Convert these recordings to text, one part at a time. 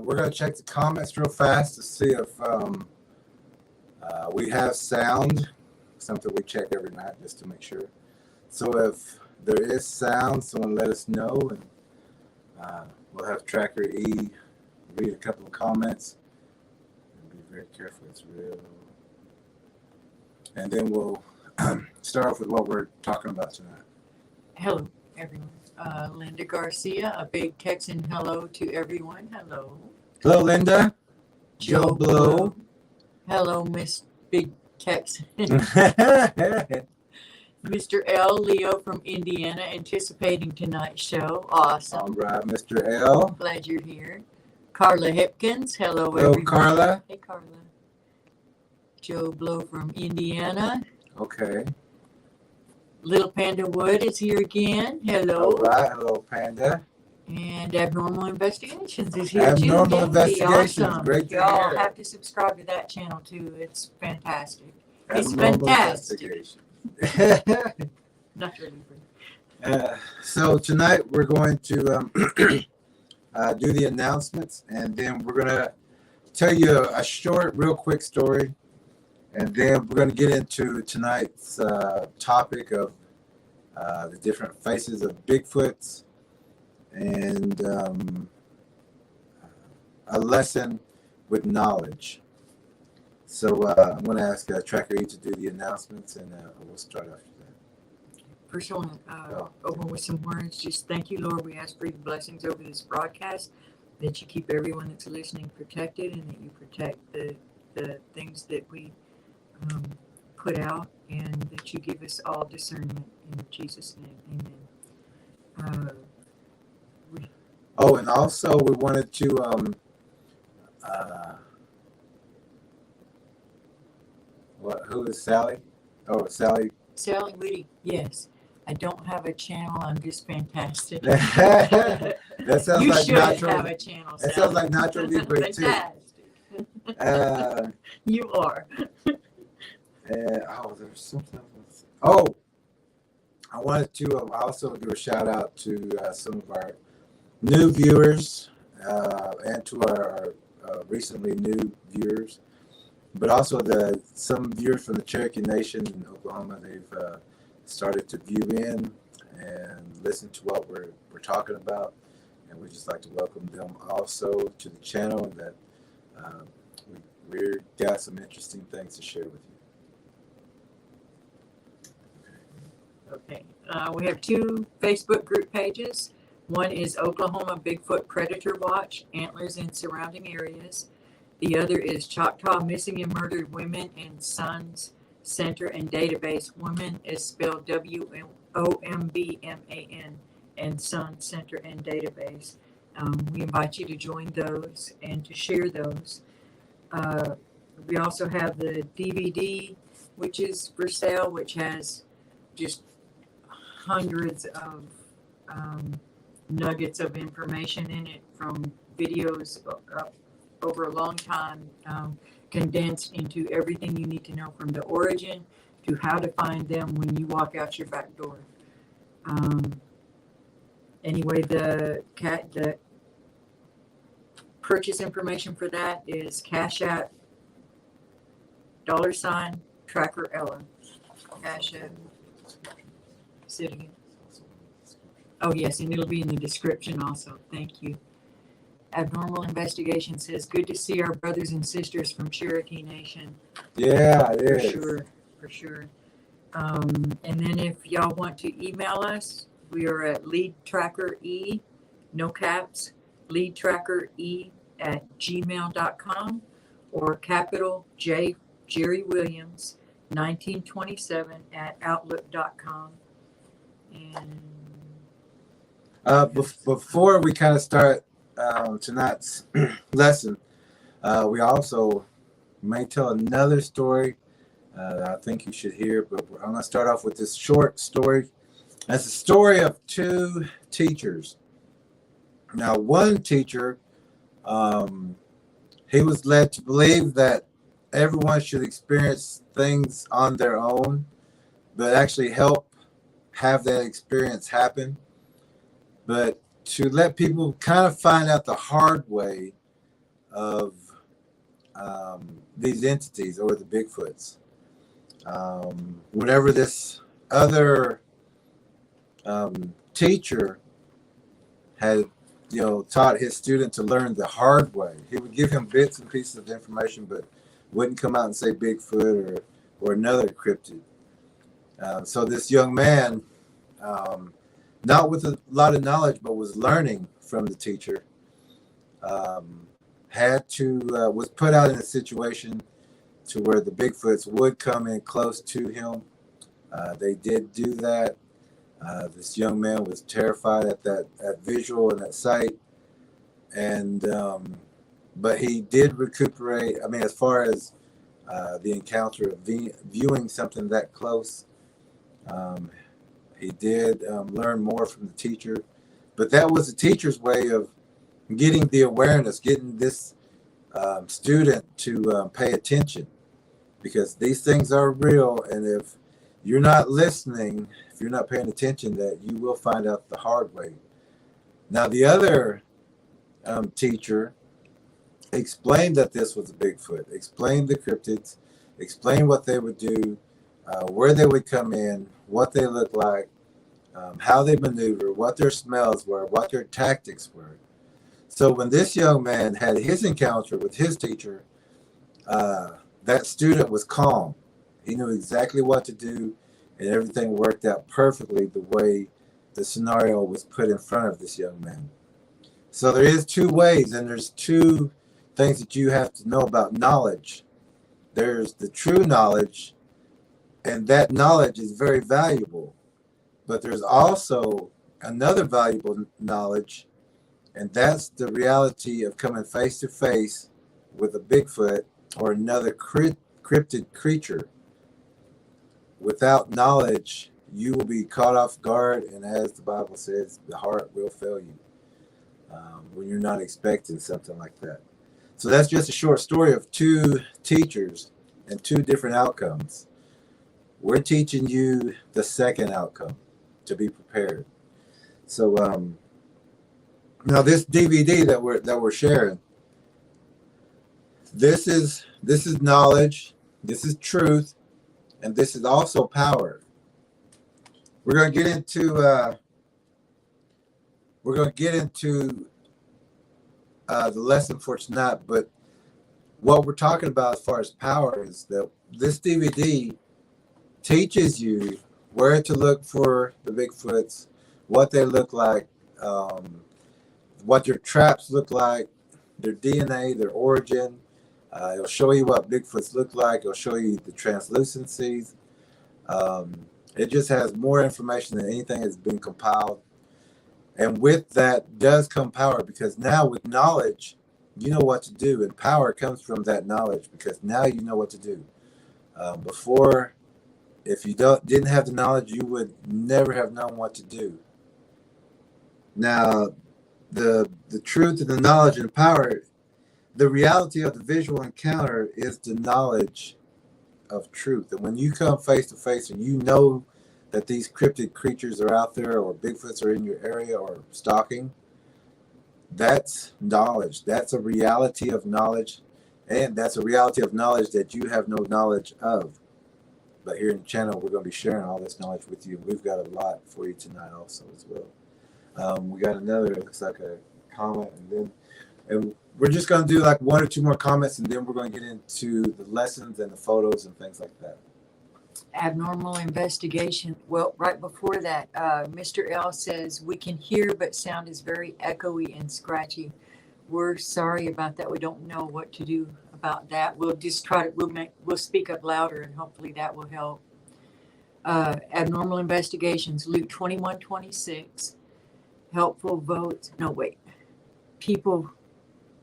We're going to check the comments real fast to see if we have sound, something we check every night just to make sure. So if there is sound, someone let us know, and we'll have Tracker E read a couple of comments. And be very careful, it's real. And then we'll start off with what we're talking about tonight. Hello, everyone. Linda Garcia, a big Texan hello to everyone. Hello. Hello, Linda. Joe Blow. Hello, Miss Big Texan. Mr. L. Leo from Indiana, anticipating tonight's show. Awesome. All right, Mr. L. Glad you're here. Carla Hipkins. Hello, Hello, everyone. Carla. Hey, Carla. Joe Blow from Indiana. Okay. Little Panda Wood is here again. Hello. All right. Hello, Panda. And Abnormal Investigations is here Abnormal too. Investigations. Awesome. Great to Y'all hear. have to subscribe to that channel too. It's fantastic. It's Abnormal fantastic. Investigation. Not really. So tonight we're going to do the announcements, and then we're going to tell you a short, real quick story. And then we're going to get into tonight's topic of the different faces of Bigfoots and a lesson with knowledge. So I'm going to ask Tracker E to do the announcements, and we'll start after that. First, I want to open with some words. Just thank you, Lord. We ask for your blessings over this broadcast, that you keep everyone that's listening protected, and that you protect the things that we put out, and that you give us all discernment in Jesus' name. Amen. Oh, and also we wanted to who is Sally? Oh, Sally. Sally Whitty, yes. I don't have a channel. I'm just fantastic. That sounds you like should natural. have a channel. That Sally. sounds like Natural Libre too. Fantastic. You are. There's something else. Oh, I wanted to also do a shout out to some of our new viewers and to our recently new viewers, but also some viewers from the Cherokee Nation in Oklahoma. They've started to view in and listen to what we're talking about, and we'd just like to welcome them also to the channel, and that we've got some interesting things to share with you. Okay. We have two Facebook group pages. One is Oklahoma Bigfoot Predator Watch, Antlers in Surrounding Areas. The other is Choctaw Missing and Murdered Women and Sons Center and Database. Women is spelled WOMBMAN, and Sons Center and Database. We invite you to join those and to share those. We also have the DVD, which is for sale, which has just hundreds of nuggets of information in it from videos over a long time, condensed into everything you need to know from the origin to how to find them when you walk out your back door. Anyway, the purchase information for that is Cashapp $TrackerElla. Cashapp. Say it again. Oh, yes, and it'll be in the description also. Thank you. Abnormal Investigation says, good to see our brothers and sisters from Cherokee Nation. Yeah, it For is. sure, for sure. And then if y'all want to email us, we are at leadtrackere, no caps, leadtrackere@gmail.com, or capital J Jerry Williams 1927 @outlook.com. And Before we kind of start tonight's lesson, we also may tell another story that I think you should hear, but I'm going to start off with this short story. It's a story of two teachers. Now, one teacher, he was led to believe that everyone should experience things on their own, but actually help have that experience happen. But to let people kind of find out the hard way of these entities or the Bigfoots. Whenever this other teacher had, taught his student to learn the hard way, he would give him bits and pieces of information, but wouldn't come out and say Bigfoot or another cryptid. So this young man, not with a lot of knowledge, but was learning from the teacher, was put out in a situation to where the Bigfoots would come in close to him. They did do that. This young man was terrified at that visual and that sight, and but he did recuperate. I mean, as far as the encounter of viewing something that close, he did learn more from the teacher. But that was the teacher's way of getting the awareness, getting this student to pay attention, because these things are real, and if you're not listening, if you're not paying attention, that you will find out the hard way. Now, the other teacher explained that this was a Bigfoot, explained the cryptids, explained what they would do, where they would come in, what they look like, how they maneuver, what their smells were, what their tactics were. So when this young man had his encounter with his teacher, that student was calm. He knew exactly what to do, and everything worked out perfectly the way the scenario was put in front of this young man. So there is two ways, and there's two things that you have to know about knowledge. There's the true knowledge, and that knowledge is very valuable. But there's also another valuable knowledge, and that's the reality of coming face to face with a Bigfoot or another cryptid creature. Without knowledge, you will be caught off guard, and as the Bible says, the heart will fail you when you're not expecting something like that. So that's just a short story of two teachers and two different outcomes. We're teaching you the second outcome, to be prepared. So now this DVD that we're sharing, this is knowledge, this is truth, and this is also power. We're going to get into the lesson for tonight, but what we're talking about as far as power is that this DVD teaches you where to look for the Bigfoots, what they look like, what their traps look like, their DNA, their origin. It'll show you what Bigfoots look like. It'll show you the translucencies. It just has more information than anything that's been compiled. And with that does come power, because now with knowledge, you know what to do, and power comes from that knowledge because now you know what to do. Before, if you didn't have the knowledge, you would never have known what to do. Now, the truth and the knowledge and power, the reality of the visual encounter is the knowledge of truth. And when you come face to face and you know that these cryptid creatures are out there, or Bigfoots are in your area or stalking, that's knowledge. That's a reality of knowledge. And that's a reality of knowledge that you have no knowledge of. But here in the channel, we're going to be sharing all this knowledge with you. We've got a lot for you tonight also as well. We got another, it looks like a comment, and we're just going to do like one or two more comments, and then we're going to get into the lessons and the photos and things like that. Abnormal investigation. Well, right before that, Mr. L says we can hear, but sound is very echoey and scratchy. We're sorry about that. We don't know what to do about that. We'll just try to. We'll speak up louder, and hopefully that will help. Abnormal investigations. Luke 21:26. Helpful votes. No, wait. People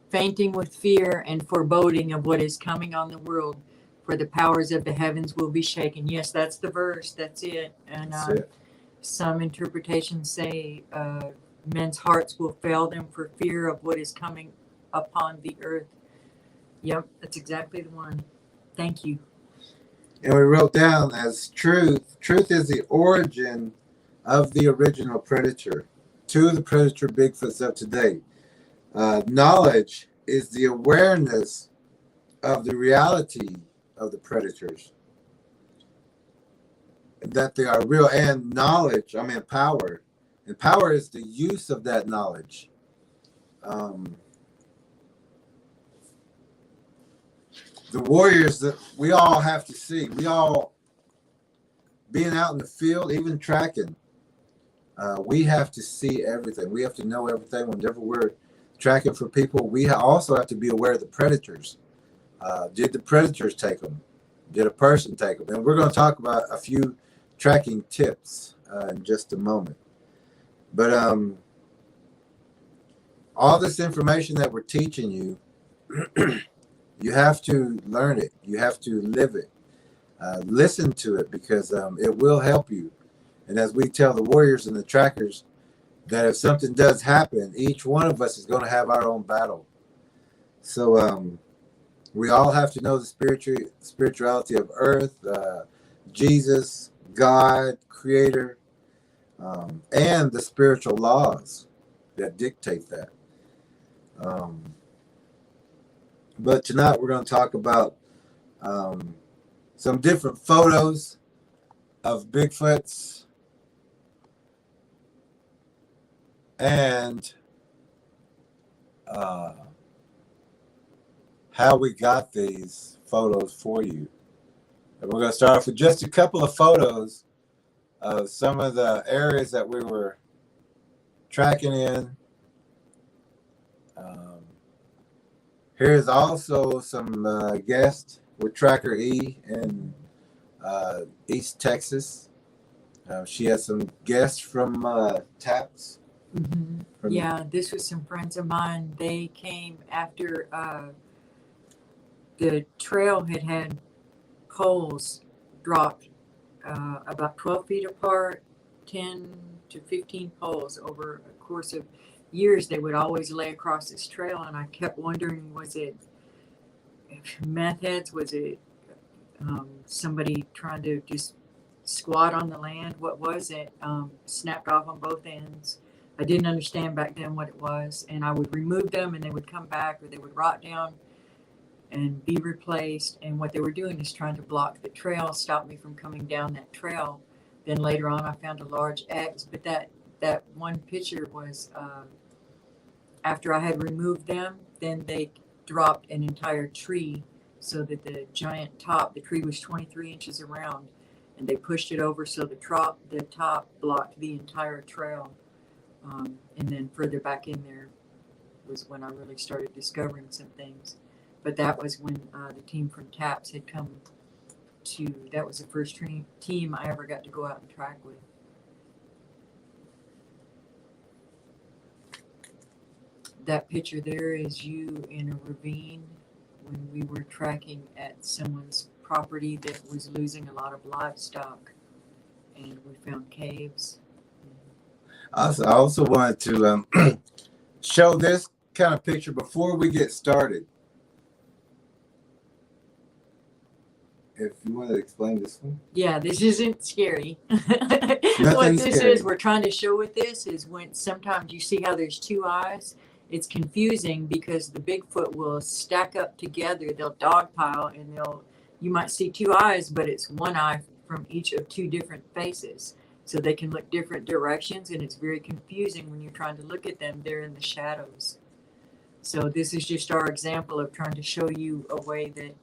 fainting with fear and foreboding of what is coming on the world, for the powers of the heavens will be shaken. Yes, that's the verse. That's it. And That's it. some interpretations say men's hearts will fail them for fear of what is coming upon the earth. Yep, that's exactly the one. Thank you. And we wrote down as truth. Truth is the origin of the original predator to the predator Bigfoots of today. Knowledge is the awareness of the reality of the predators, that they are real. And knowledge, power. And power is the use of that knowledge. The warriors that we all have to see, we all being out in the field, even tracking, we have to see everything. We have to know everything. Whenever we're tracking for people, we also have to be aware of the predators. Did the predators take them? Did a person take them? And we're going to talk about a few tracking tips in just a moment. But all this information that we're teaching you, you have to learn it. You have to live it. Listen to it, because it will help you. And as we tell the warriors and the trackers, that if something does happen, each one of us is going to have our own battle. So we all have to know the spirituality of Earth, Jesus, God, Creator, and the spiritual laws that dictate that. But tonight we're going to talk about some different photos of Bigfoots and how we got these photos for you. And we're going to start off with just a couple of photos of some of the areas that we were tracking in. Here's also some guests with TrackerElla in East Texas. She has some guests from TAPS. Mm-hmm. Yeah, this was some friends of mine. They came after the trail had poles dropped about 12 feet apart, 10 to 15 poles over a course of years. They would always lay across this trail, and I kept wondering, was it meth heads? Was it somebody trying to just squat on the land? What was it? Snapped off on both ends. I didn't understand back then what it was, and I would remove them and they would come back, or they would rot down and be replaced. And what they were doing is trying to block the trail, stop me from coming down that trail. Then later on I found a large X, but that one picture was after I had removed them. Then they dropped an entire tree, so that the giant top, the tree was 23 inches around, and they pushed it over so the top blocked the entire trail. And then further back in there was when I really started discovering some things. But that was when the team from TAPS had come to, that was the first team I ever got to go out and track with. That picture there is you in a ravine when we were tracking at someone's property that was losing a lot of livestock, and we found caves. I also wanted to show this kind of picture before we get started. If you want to explain this one. Yeah, this isn't scary. What Nothing's this scary. is, we're trying to show with this is when sometimes you see how there's two eyes. It's confusing because the Bigfoot will stack up together. They'll dogpile and you might see two eyes, but it's one eye from each of two different faces. So they can look different directions, and it's very confusing when you're trying to look at them. They're in the shadows. So this is just our example of trying to show you a way that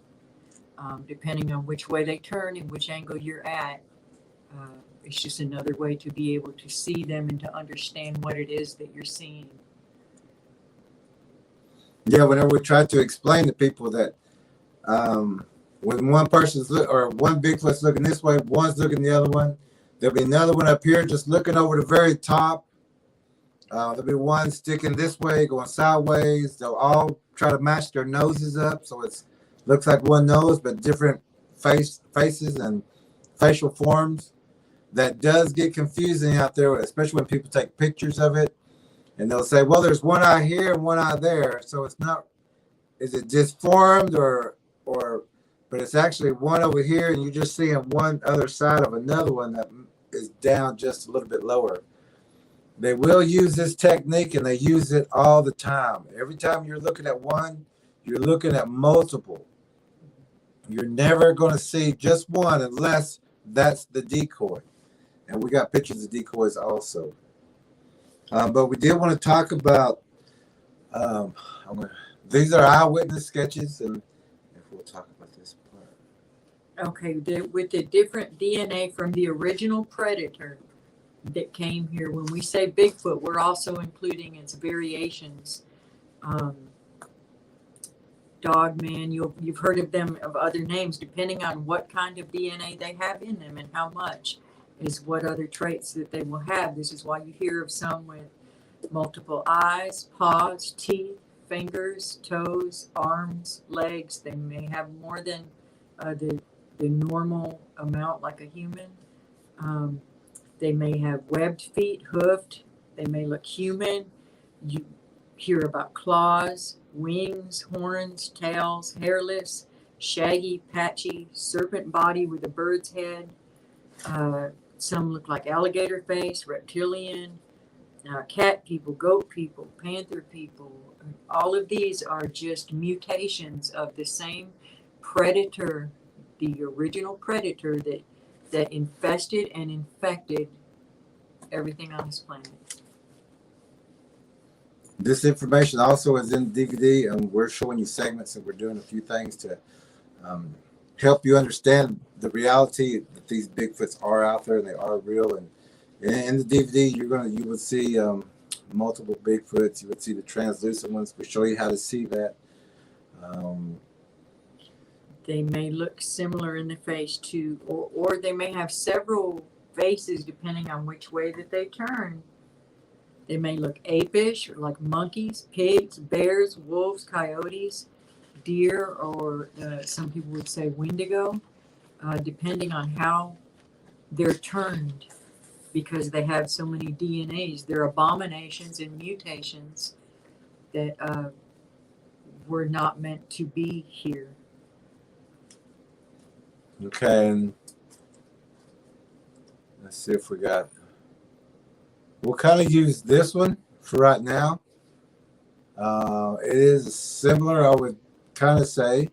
depending on which way they turn and which angle you're at, it's just another way to be able to see them and to understand what it is that you're seeing. Yeah, whenever we try to explain to people that when one person's or one Bigfoot's looking this way, one's looking the other one, there'll be another one up here just looking over the very top. There'll be one sticking this way, going sideways. They'll all try to match their noses up, so it's looks like one nose, but different faces and facial forms. That does get confusing out there, especially when people take pictures of it. And they'll say, well, there's one eye here and one eye there. So it's not, is it disformed but it's actually one over here and you're just seeing one other side of another one that is down just a little bit lower. They will use this technique and they use it all the time. Every time you're looking at one, you're looking at multiple. You're never going to see just one unless that's the decoy. And we got pictures of decoys also. But we did want to talk about, these are eyewitness sketches, and if we'll talk about this part. Okay, with the different DNA from the original predator that came here. When we say Bigfoot, we're also including its variations. Dogman, you've heard of them of other names, depending on what kind of DNA they have in them and how much is what other traits that they will have. This is why you hear of some with multiple eyes, paws, teeth, fingers, toes, arms, legs. They may have more than the normal amount, like a human. They may have webbed feet, hoofed. They may look human. You hear about claws, wings, horns, tails, hairless, shaggy, patchy, serpent body with a bird's head. Some look like alligator face, reptilian, cat people, goat people, panther people. All of these are just mutations of the same predator, the original predator that infested and infected everything on this planet. This information also is in DVD, and we're showing you segments, and we're doing a few things to help you understand the reality that these Bigfoots are out there and they are real. And in the DVD, you would see multiple Bigfoots. You would see the translucent ones. We show you how to see that. They may look similar in the face too, or they may have several faces depending on which way that they turn. They may look apish, or like monkeys, pigs, bears, wolves, coyotes, deer, or some people would say wendigo, depending on how they're turned, because they have so many DNAs. They're abominations and mutations that were not meant to be here. Okay, and let's see if we got. We'll kind of use this one for right now. It is similar, I would kind of say.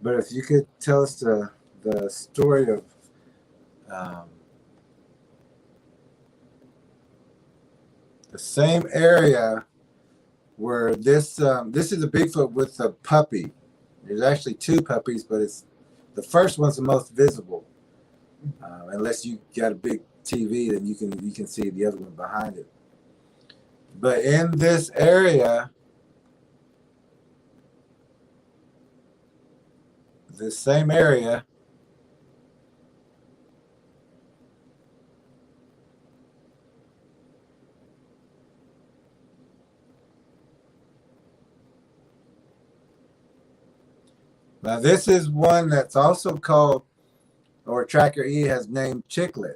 But if you could tell us the story of the same area where this is a Bigfoot with a puppy. There's actually two puppies, but it's the first one's the most visible. Unless you got a big TV, then you can see the other one behind it. But in this area, this same area, Now this is one that's also called, or Tracker E has named Chicklet.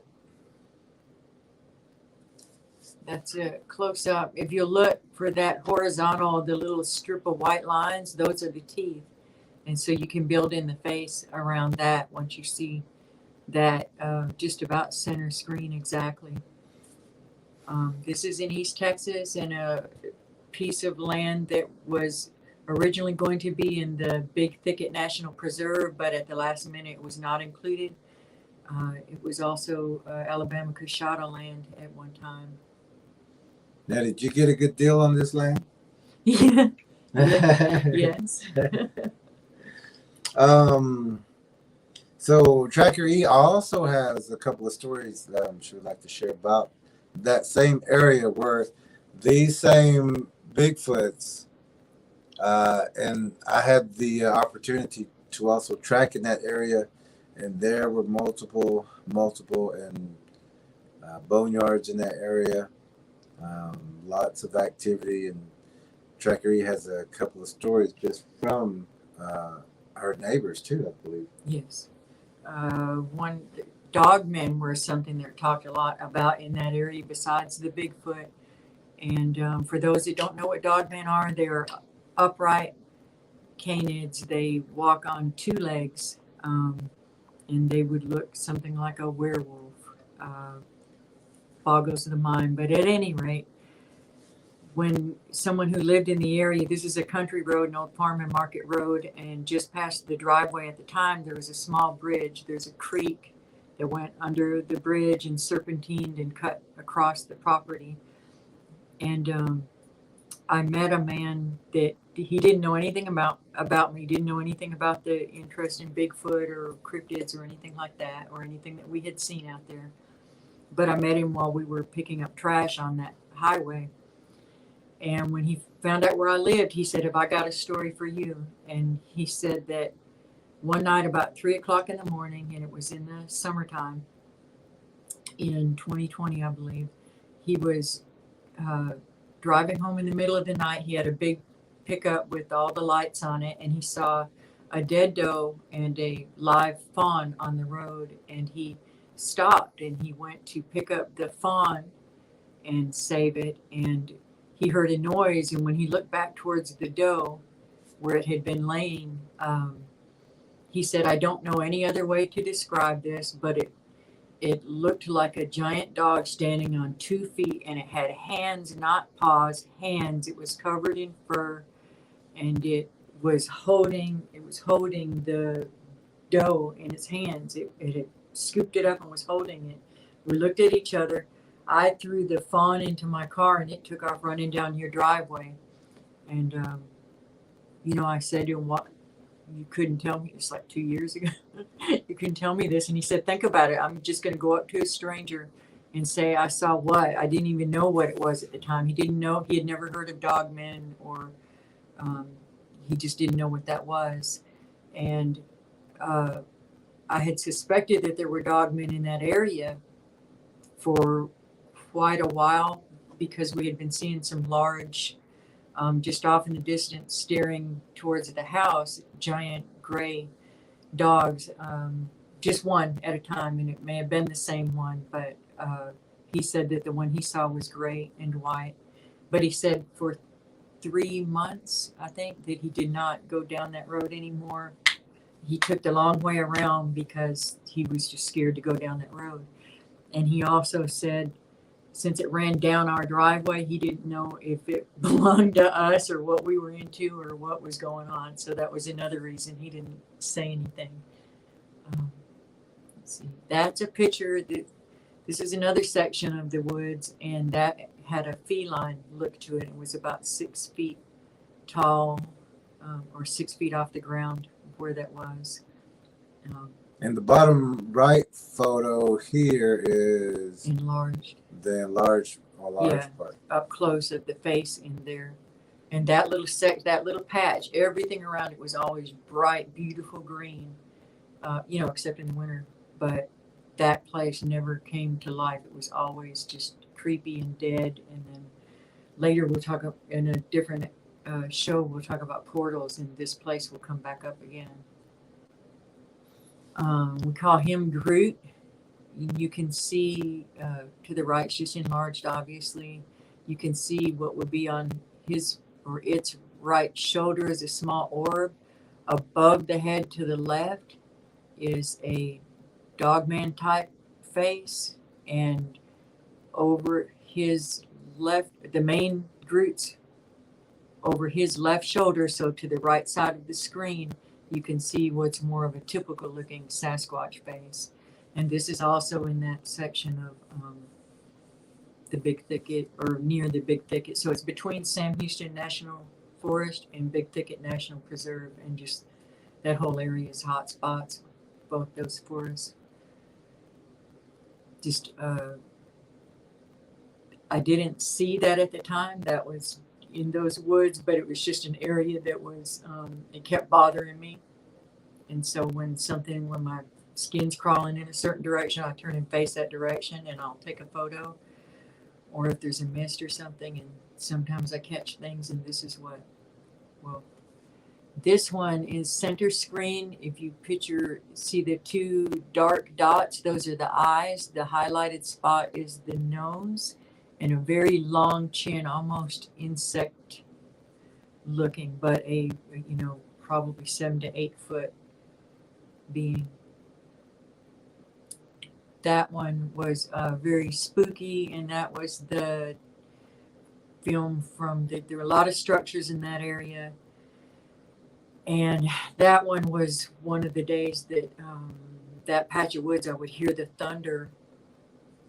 That's a close up. If you look for that horizontal, the little strip of white lines, those are the teeth. And so you can build in the face around that once you see that just about center screen exactly. This is in East Texas, in a piece of land that was originally going to be in the Big Thicket National Preserve, but at the last minute it was not included. It was also Alabama Cashapp land at one time. Now, did you get a good deal on this land? Yeah. Yes. So Tracker E also has a couple of stories that I'm sure I'd like to share about that same area where these same Bigfoots, and I had the opportunity to also track in that area, and there were multiple and boneyards in that area. Lots of activity, and Tracker E has a couple of stories just from her neighbors too, I believe. Yes. One dogmen were something they're talked a lot about in that area besides the Bigfoot. And for those that don't know what dogmen are, they're upright canids. They walk on two legs, and they would look something like a werewolf. Boggles the mind. But at any rate, when someone who lived in the area, this is a country road, an old farm and market road, and just past the driveway at the time, there was a small bridge. There's a creek that went under the bridge and serpentined and cut across the property. And I met a man that he didn't know anything about me, didn't know anything about the interest in Bigfoot or cryptids or anything like that, or anything that we had seen out there. But I met him while we were picking up trash on that highway. And when he found out where I lived, he said, "Have I got a story for you?" And he said that one night about 3 o'clock in the morning, and it was in the summertime in 2020, I believe, he was driving home in the middle of the night. He had a big pickup with all the lights on it, and he saw a dead doe and a live fawn on the road. And he stopped and he went to pick up the fawn and save it. And he heard a noise, and when he looked back towards the doe where it had been laying, he said, "I don't know any other way to describe this, but it looked like a giant dog standing on 2 feet, and it had hands, not paws, hands. It was covered in fur, and it was holding the doe in its hands. It had scooped it up and was holding it. We looked at each other. I threw the fawn into my car, and it took off running down your driveway." And, I said to him, "What? You couldn't tell me this like 2 years ago. You couldn't tell me this." And he said, "Think about it. I'm just going to go up to a stranger and say I saw what? I didn't even know what it was at the time." He didn't know. He had never heard of dogmen, or he just didn't know what that was. And I had suspected that there were dogmen in that area for quite a while, because we had been seeing some large, just off in the distance, staring towards the house, giant gray dogs, just one at a time, and it may have been the same one, but he said that the one he saw was gray and white. But he said for 3 months, I think, that he did not go down that road anymore. He took the long way around because he was just scared to go down that road. And he also said, since it ran down our driveway, he didn't know if it belonged to us or what we were into or what was going on. So that was another reason he didn't say anything. Let's see. That's a picture. This is another section of the woods, and that had a feline look to it. It was about 6 feet tall, or 6 feet off the ground where that was. And the bottom right photo here is Enlarged. the enlarged or large part. Up close of the face in there. And that little patch, everything around it was always bright, beautiful green, except in the winter. But that place never came to life. It was always just creepy and dead. And then later we'll talk in a different show, we'll talk about portals, and this place will come back up again. We call him Groot. You can see to the right, it's just enlarged, obviously. You can see what would be on his or its right shoulder is a small orb. Above the head to the left is a dogman type face, and over his left, the main Groot's over his left shoulder, so to the right side of the screen, you can see what's more of a typical looking Sasquatch face. And this is also in that section of the Big Thicket, or near the Big Thicket. So it's between Sam Houston National Forest and Big Thicket National Preserve, and just that whole area is hot spots, both those forests. Just, I didn't see that at the time. That was in those woods, but it was just an area that was, it kept bothering me. And so when my skin's crawling in a certain direction, I turn and face that direction and I'll take a photo. Or if there's a mist or something, and sometimes I catch things, and this is what, well, this one is center screen. If you see the two dark dots, those are the eyes. The highlighted spot is the nose, and a very long chin, almost insect looking, but probably 7 to 8 foot being. That one was very spooky, and that was the film from there were a lot of structures in that area. And that one was one of the days that that patch of woods, I would hear the thunder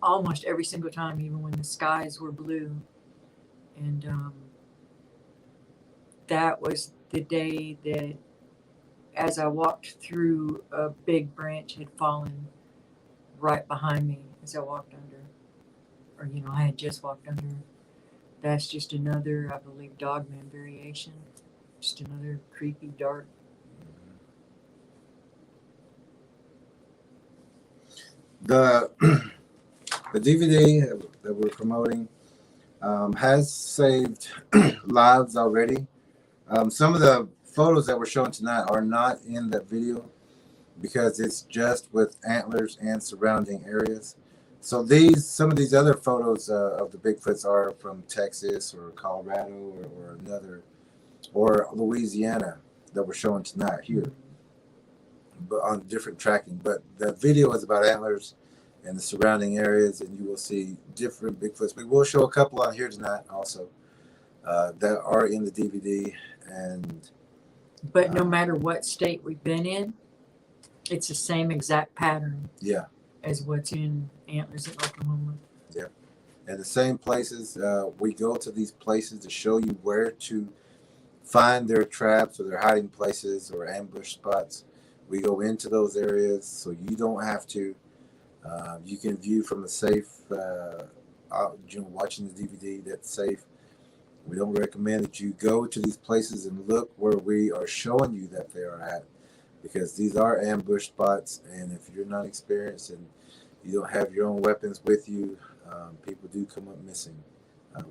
almost every single time, even when the skies were blue. And that was the day that, as I walked through, a big branch had fallen right behind me as I walked under. Or, I had just walked under. That's just another, I believe, dogman variation. Just another creepy, dark. The DVD that we're promoting has saved lives already. Some of the photos that we're showing tonight are not in that video because it's just with antlers and surrounding areas. So some of these other photos of the Bigfoots are from Texas or Colorado or Louisiana that we're showing tonight here, but on different tracking. But the video is about antlers and the surrounding areas, and you will see different Bigfoots. We will show a couple on here tonight also that are in the DVD. But no matter what state we've been in, it's the same exact pattern. Yeah. As what's in Antlers in Oklahoma. Yeah. And the same places, we go to these places to show you where to find their traps or their hiding places or ambush spots. We go into those areas so you don't have to. You can view from a safe, watching the DVD that's safe. We don't recommend that you go to these places and look where we are showing you that they are at, because these are ambush spots, and if you're not experienced and you don't have your own weapons with you, people do come up missing.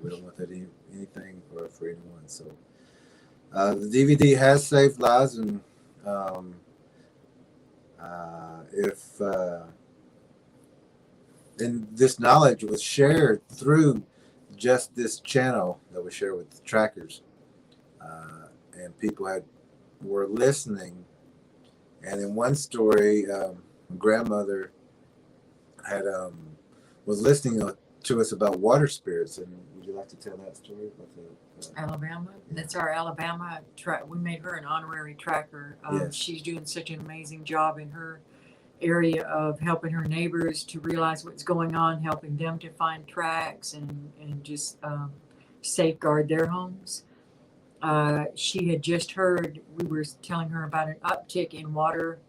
We don't want that anything for anyone. So the DVD has saved lives, and and this knowledge was shared through just this channel that we share with the trackers, and people were listening. And in one story, grandmother was listening to us about water spirits. And would you like to tell that story about Alabama? Yeah. That's our Alabama we made her an honorary tracker. Yes. She's doing such an amazing job in her area of helping her neighbors to realize what's going on, helping them to find tracks and just safeguard their homes. She had just heard, we were telling her about an uptick in water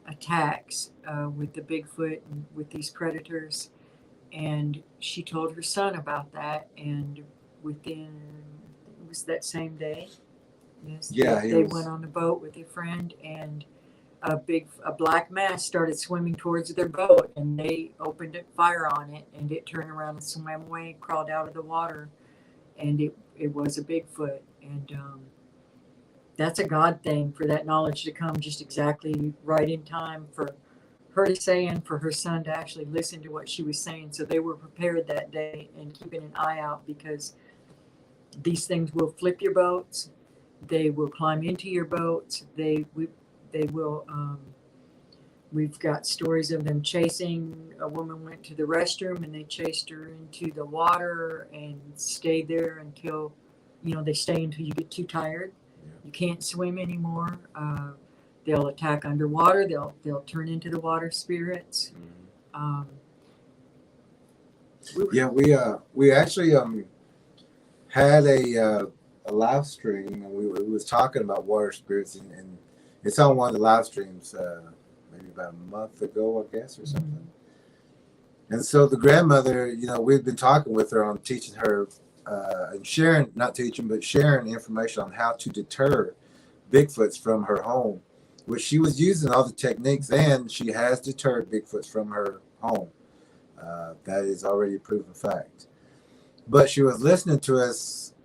attacks with the Bigfoot and with these predators. And she told her son about that. And it was that same day. Yes. Yeah. They went on the boat with a friend, and a black mass started swimming towards their boat, and they opened fire on it, and it turned around and swam away, crawled out of the water, and it was a Bigfoot. And that's a God thing for that knowledge to come just exactly right in time for her to say and for her son to actually listen to what she was saying. So they were prepared that day and keeping an eye out, because these things will flip your boats. They will climb into your boats. They will. We've got stories of them chasing. A woman went to the restroom and they chased her into the water and stayed there until, they stay until you get too tired. Yeah. You can't swim anymore. They'll attack underwater. They'll turn into the water spirits. We actually had a live stream, and we was talking about water spirits, and it's on one of the live streams maybe about a month ago, I guess, or something. Mm-hmm. And so the grandmother, we've been talking with her on teaching her and sharing, not teaching, but sharing information on how to deter Bigfoots from her home, which she was using all the techniques, and she has deterred Bigfoots from her home. That is already a proven fact. But she was listening to us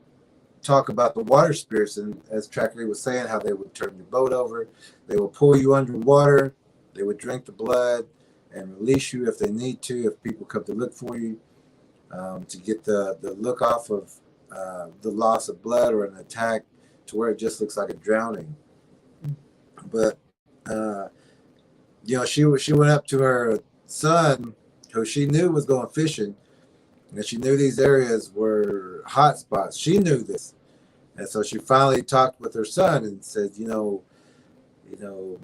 talk about the water spirits, and as TrackerElla was saying, how they would turn your boat over, they will pull you underwater, they would drink the blood and release you if they need to, if people come to look for you, to get the look off of the loss of blood or an attack to where it just looks like a drowning. But she went up to her son, who she knew was going fishing, and she knew these areas were hot spots. She knew this, and so she finally talked with her son and said,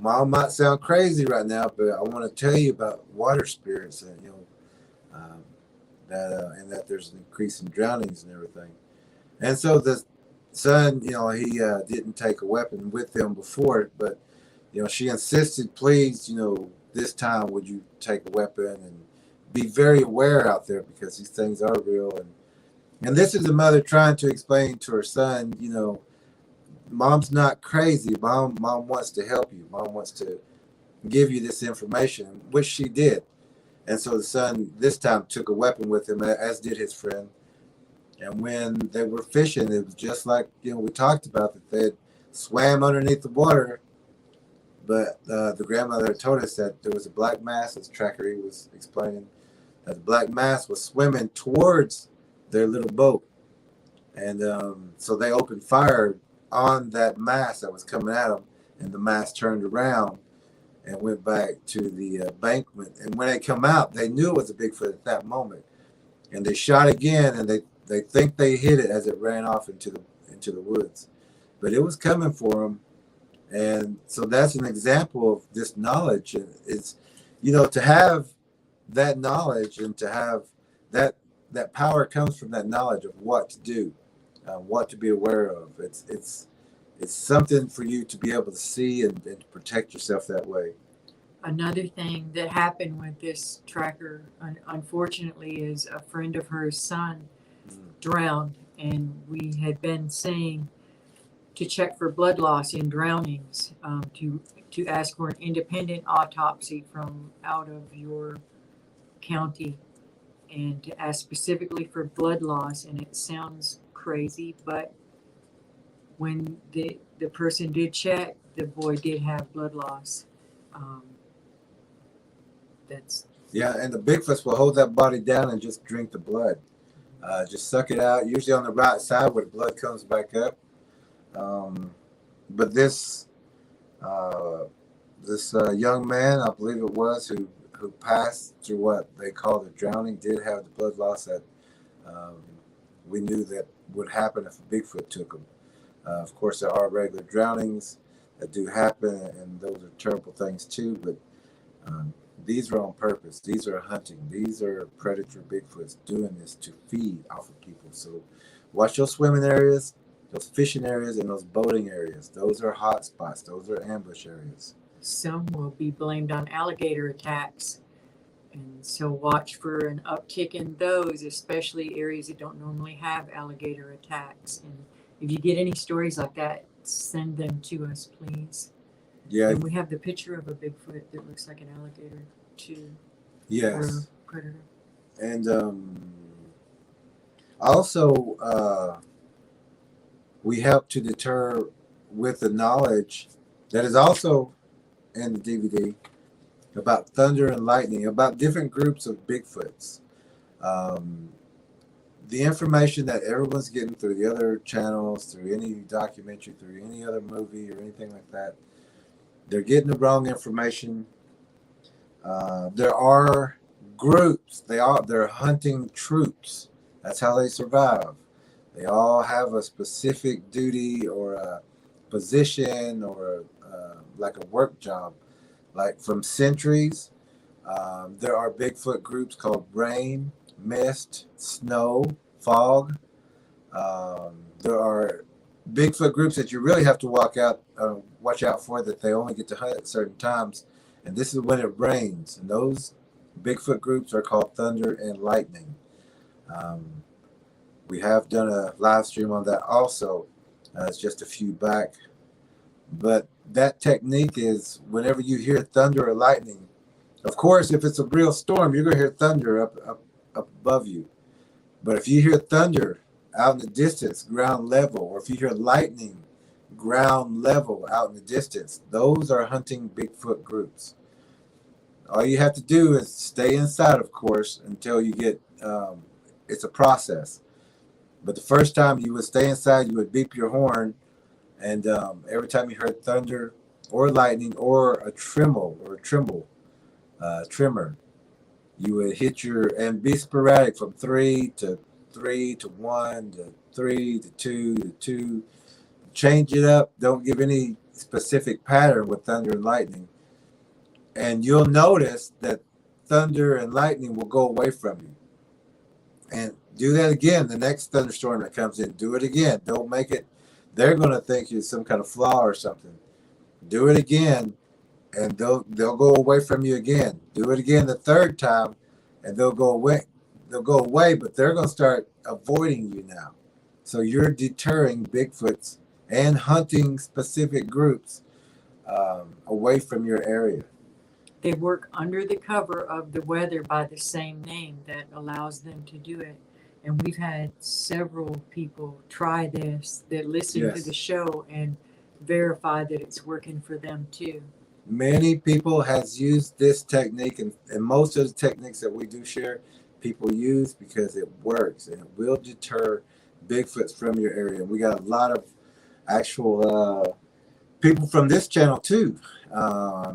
Mom might sound crazy right now, but I want to tell you about water spirits, and that there's an increase in drownings and everything. And so the son, he didn't take a weapon with him before, but she insisted, please, this time would you take a weapon and be very aware out there, because these things are real. And this is a mother trying to explain to her son, Mom's not crazy. Mom wants to help you. Mom wants to give you this information, which she did. And so the son this time took a weapon with him, as did his friend. And when they were fishing, it was just like, we talked about, that they had swam underneath the water. But the grandmother told us that there was a black mass, as TrackerElla was explaining, that the black mass was swimming towards their little boat. And so they opened fire on that mass that was coming at them, and the mass turned around and went back to the banquet. And when they come out, they knew it was a Bigfoot at that moment. And they shot again, and they think they hit it as it ran off into the woods. But it was coming for them. And so that's an example of this knowledge. And it's, to have that knowledge, and to have that power comes from that knowledge of what to do, what to be aware of. It's something for you to be able to see and to protect yourself that way. Another thing that happened with this tracker, unfortunately, is a friend of hers' son drowned, and we had been saying to check for blood loss in drownings, to ask for an independent autopsy from out of your county, and to ask specifically for blood loss. And it sounds crazy, but when the person did check, the boy did have blood loss. And the Bigfoots will hold that body down and just drink the blood, just suck it out, usually on the right side where the blood comes back up. But this young man, I believe it was, who passed through what they call the drowning, did have the blood loss that we knew that would happen if a Bigfoot took him. Of course, there are regular drownings that do happen, and those are terrible things too, but these are on purpose. These are hunting. These are predatory Bigfoots doing this to feed off of people. So watch your swimming areas, those fishing areas, and those boating areas. Those are hot spots. Those are ambush areas. Some will be blamed on alligator attacks, and so watch for an uptick in those, especially areas that don't normally have alligator attacks. And if you get any stories like that, send them to us, please. Yeah. And we have the picture of a Bigfoot that looks like an alligator too. Yes. Predator. And also, we help to deter with the knowledge that is also in the DVD, about thunder and lightning, about different groups of Bigfoots. Um, the information that everyone's getting through the other channels, through any documentary, through any other movie or anything like that, they're getting the wrong information. There are groups. They're hunting troops. That's how they survive. They all have a specific duty or a position or like a work job. Like from centuries, there are Bigfoot groups called rain, mist, snow, fog. There are Bigfoot groups that you really have to watch out for, that they only get to hunt at certain times, and this is when it rains. And those Bigfoot groups are called thunder and lightning. Um, we have done a live stream on that also. It's just a few back, but that technique is whenever you hear thunder or lightning. Of course, if it's a real storm, you're going to hear thunder up above you. But if you hear thunder out in the distance, ground level, or if you hear lightning, ground level out in the distance, those are hunting Bigfoot groups. All you have to do is stay inside, of course, until you get, it's a process. But the first time you would stay inside, you would beep your horn, and every time you heard thunder or lightning or a tremor, tremor, you would hit and be sporadic from 3 to 1 to 3 to 2 to 2. Change it up. Don't give any specific pattern with thunder and lightning. And you'll notice that thunder and lightning will go away from you. And do that again. The next thunderstorm that comes in, do it again. Don't make it, they're going to think you're some kind of flaw or something. Do it again, and they'll go away from you again. Do it again the third time, and they'll go away. They'll go away, but they're going to start avoiding you now. So you're deterring Bigfoots and hunting specific groups away from your area. They work under the cover of the weather by the same name that allows them to do it. And we've had several people try this that listen to the show and verify that it's working for them too. Many people has used this technique, and most of the techniques that we do share, people use because it works and it will deter Bigfoots from your area. And we got a lot of actual people from this channel too,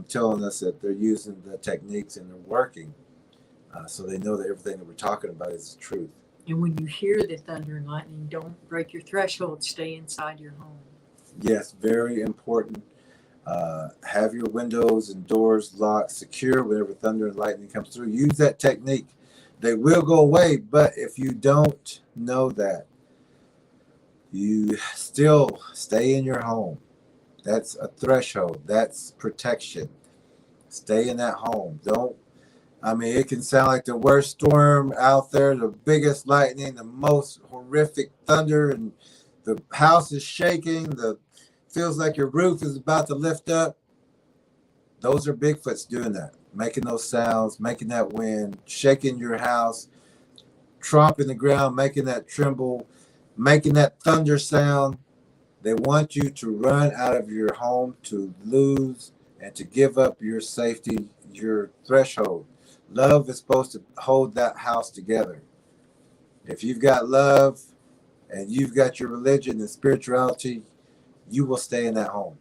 telling us that they're using the techniques and they're working. So they know that everything that we're talking about is the truth. And when you hear the thunder and lightning, don't break your threshold. Stay inside your home. Yes, very important. Have your windows and doors locked, secure whenever thunder and lightning comes through. Use that technique. They will go away, but if you don't know that, you still stay in your home. That's a threshold. That's protection. Stay in that home. It can sound like the worst storm out there, the biggest lightning, the most horrific thunder, and the house is shaking. Feels like your roof is about to lift up. Those are Bigfoots doing that, making those sounds, making that wind, shaking your house, tromping the ground, making that tremble, making that thunder sound. They want you to run out of your home, to lose and to give up your safety, your threshold. Love is supposed to hold that house together. If you've got love and you've got your religion and spirituality, you will stay in that home.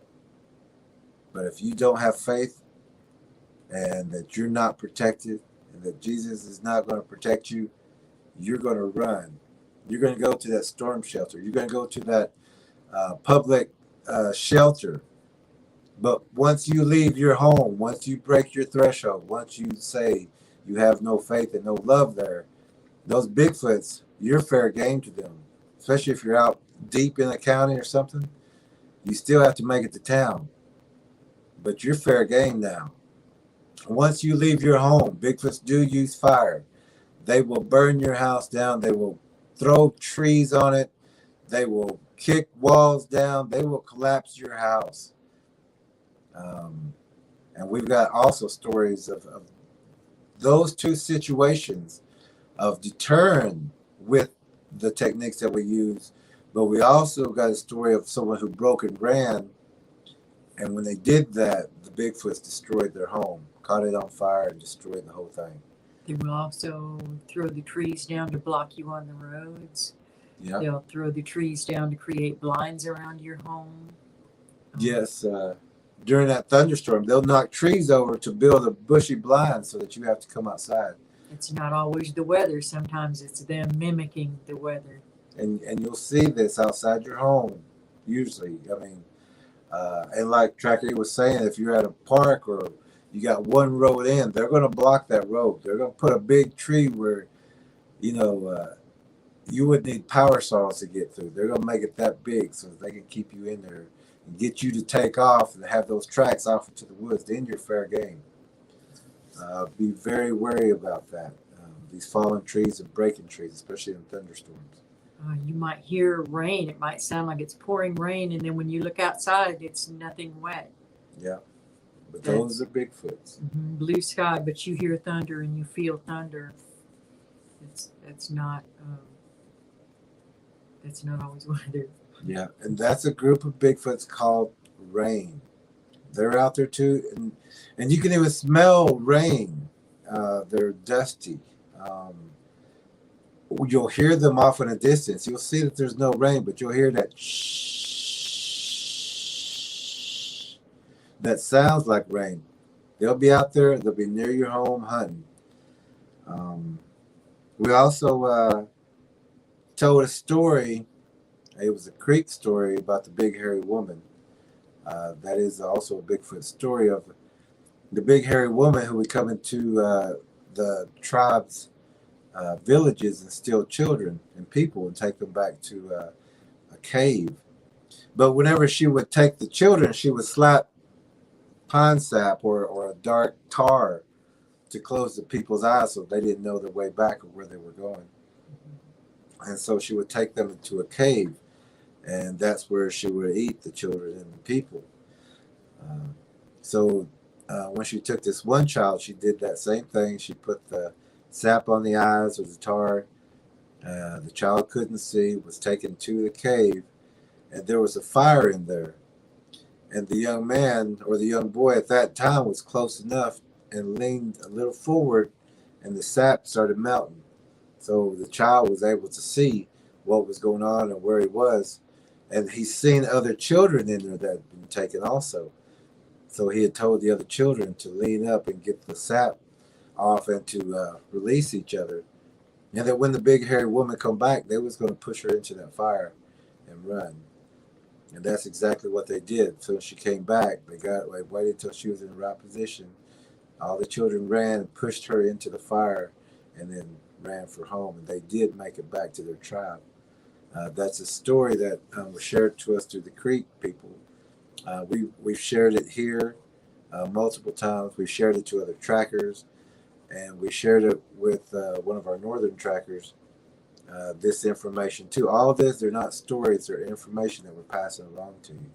But if you don't have faith and that you're not protected and that Jesus is not going to protect you, you're going to run. You're going to go to that storm shelter. You're going to go to that public shelter. But once you leave your home, once you break your threshold, once you say you have no faith and no love there, those Bigfoots, you're fair game to them. Especially if you're out deep in the county or something, you still have to make it to town. But you're fair game now. Once you leave your home, Bigfoots do use fire. They will burn your house down. They will throw trees on it. They will kick walls down. They will collapse your house. And we've got also stories of those two situations of deterring with the techniques that we use. But we also got a story of someone who broke and ran, And when they did that, the Bigfoots destroyed their home, caught it on fire, and destroyed the whole thing. They will also throw the trees down to block you on the roads. Yeah. They'll throw the trees down to create blinds around your home. Yes. During that thunderstorm, they'll knock trees over to build a bushy blind so that you have to come outside. It's not always the weather. Sometimes it's them mimicking the weather. And you'll see this outside your home, usually. I mean, and like TrackerElla was saying, if you're at a park or you got one road in, they're going to block that road. They're going to put a big tree where, you would need power saws to get through. They're going to make it that big so that they can keep you in there and get you to take off and have those tracks off into the woods. Then you're fair game. Be very wary about that. These fallen trees and breaking trees, especially in thunderstorms. You might hear rain. It might sound like it's pouring rain, and then when you look outside, it's nothing wet. Yeah, but those are Bigfoots. Blue sky, but you hear thunder and you feel thunder. That's not always weather. Yeah, and that's a group of Bigfoots called rain. They're out there too, and you can even smell rain. They're dusty. You'll hear them off in a distance. You'll see that there's no rain, but you'll hear that shh. That sounds like rain. They'll be out there. They'll be near your home hunting. We also told a story. It was a creek story about the big hairy woman. That is also a Bigfoot story of the big hairy woman who would come into the tribe's villages and steal children and people and take them back to a cave. But whenever she would take the children, she would slap pine sap or a dark tar to close the people's eyes so they didn't know their way back or where they were going. And so she would take them into a cave, and that's where she would eat the children and the people. So when she took this one child, she did that same thing. She put the sap on the eyes or the tar. The child couldn't see, was taken to the cave, and there was a fire in there. And the young man or the young boy at that time was close enough and leaned a little forward, and the sap started melting. So the child was able to see what was going on and where he was. And he's seen other children in there that had been taken also. So he had told the other children to lean up and get the sap off and to release each other. And that when the big hairy woman come back, they was going to push her into that fire and run. And that's exactly what they did. So when she came back, they waited until she was in the right position. All the children ran and pushed her into the fire and then ran for home. And they did make it back to their tribe. That's a story that was shared to us through the Creek people. We've shared it here multiple times. We've shared it to other trackers. And we shared it with one of our northern trackers, this information too. All of this, they're not stories, they're information that we're passing along to you.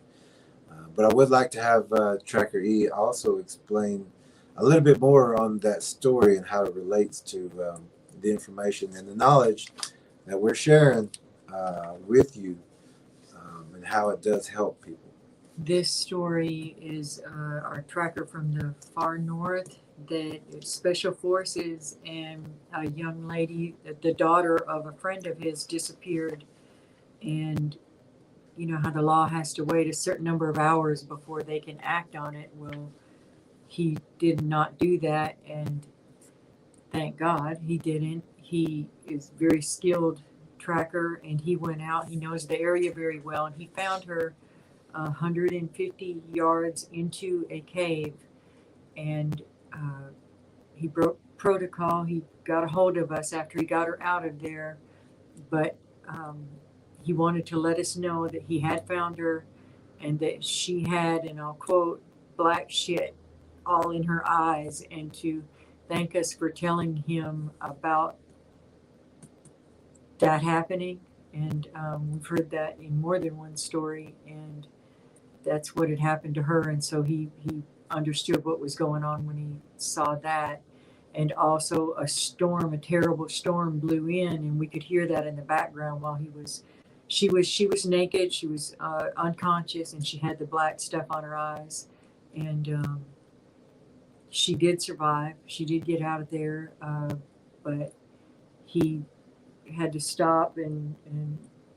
But I would like to have TrackerElla also explain a little bit more on that story and how it relates to the information and the knowledge that we're sharing with you and how it does help people. This story is our tracker from the far north that Special Forces and a young lady, the daughter of a friend of his, disappeared. And you know how the law has to wait a certain number of hours before they can act on it. Well, he did not do that, and thank God he didn't. He is a very skilled tracker, and he went out. He knows the area very well, and he found her 150 yards into a cave, and he broke protocol. He got a hold of us after he got her out of there, but he wanted to let us know that he had found her and that she had, and I'll quote, black shit all in her eyes, and to thank us for telling him about that happening. And we've heard that in more than one story, and that's what had happened to her. And so he understood what was going on when he saw that. And also a storm, a terrible storm blew in, and we could hear that in the background while he was She was naked. She was unconscious, and she had the black stuff on her eyes. And she did survive. She did get out of there, but he had to stop and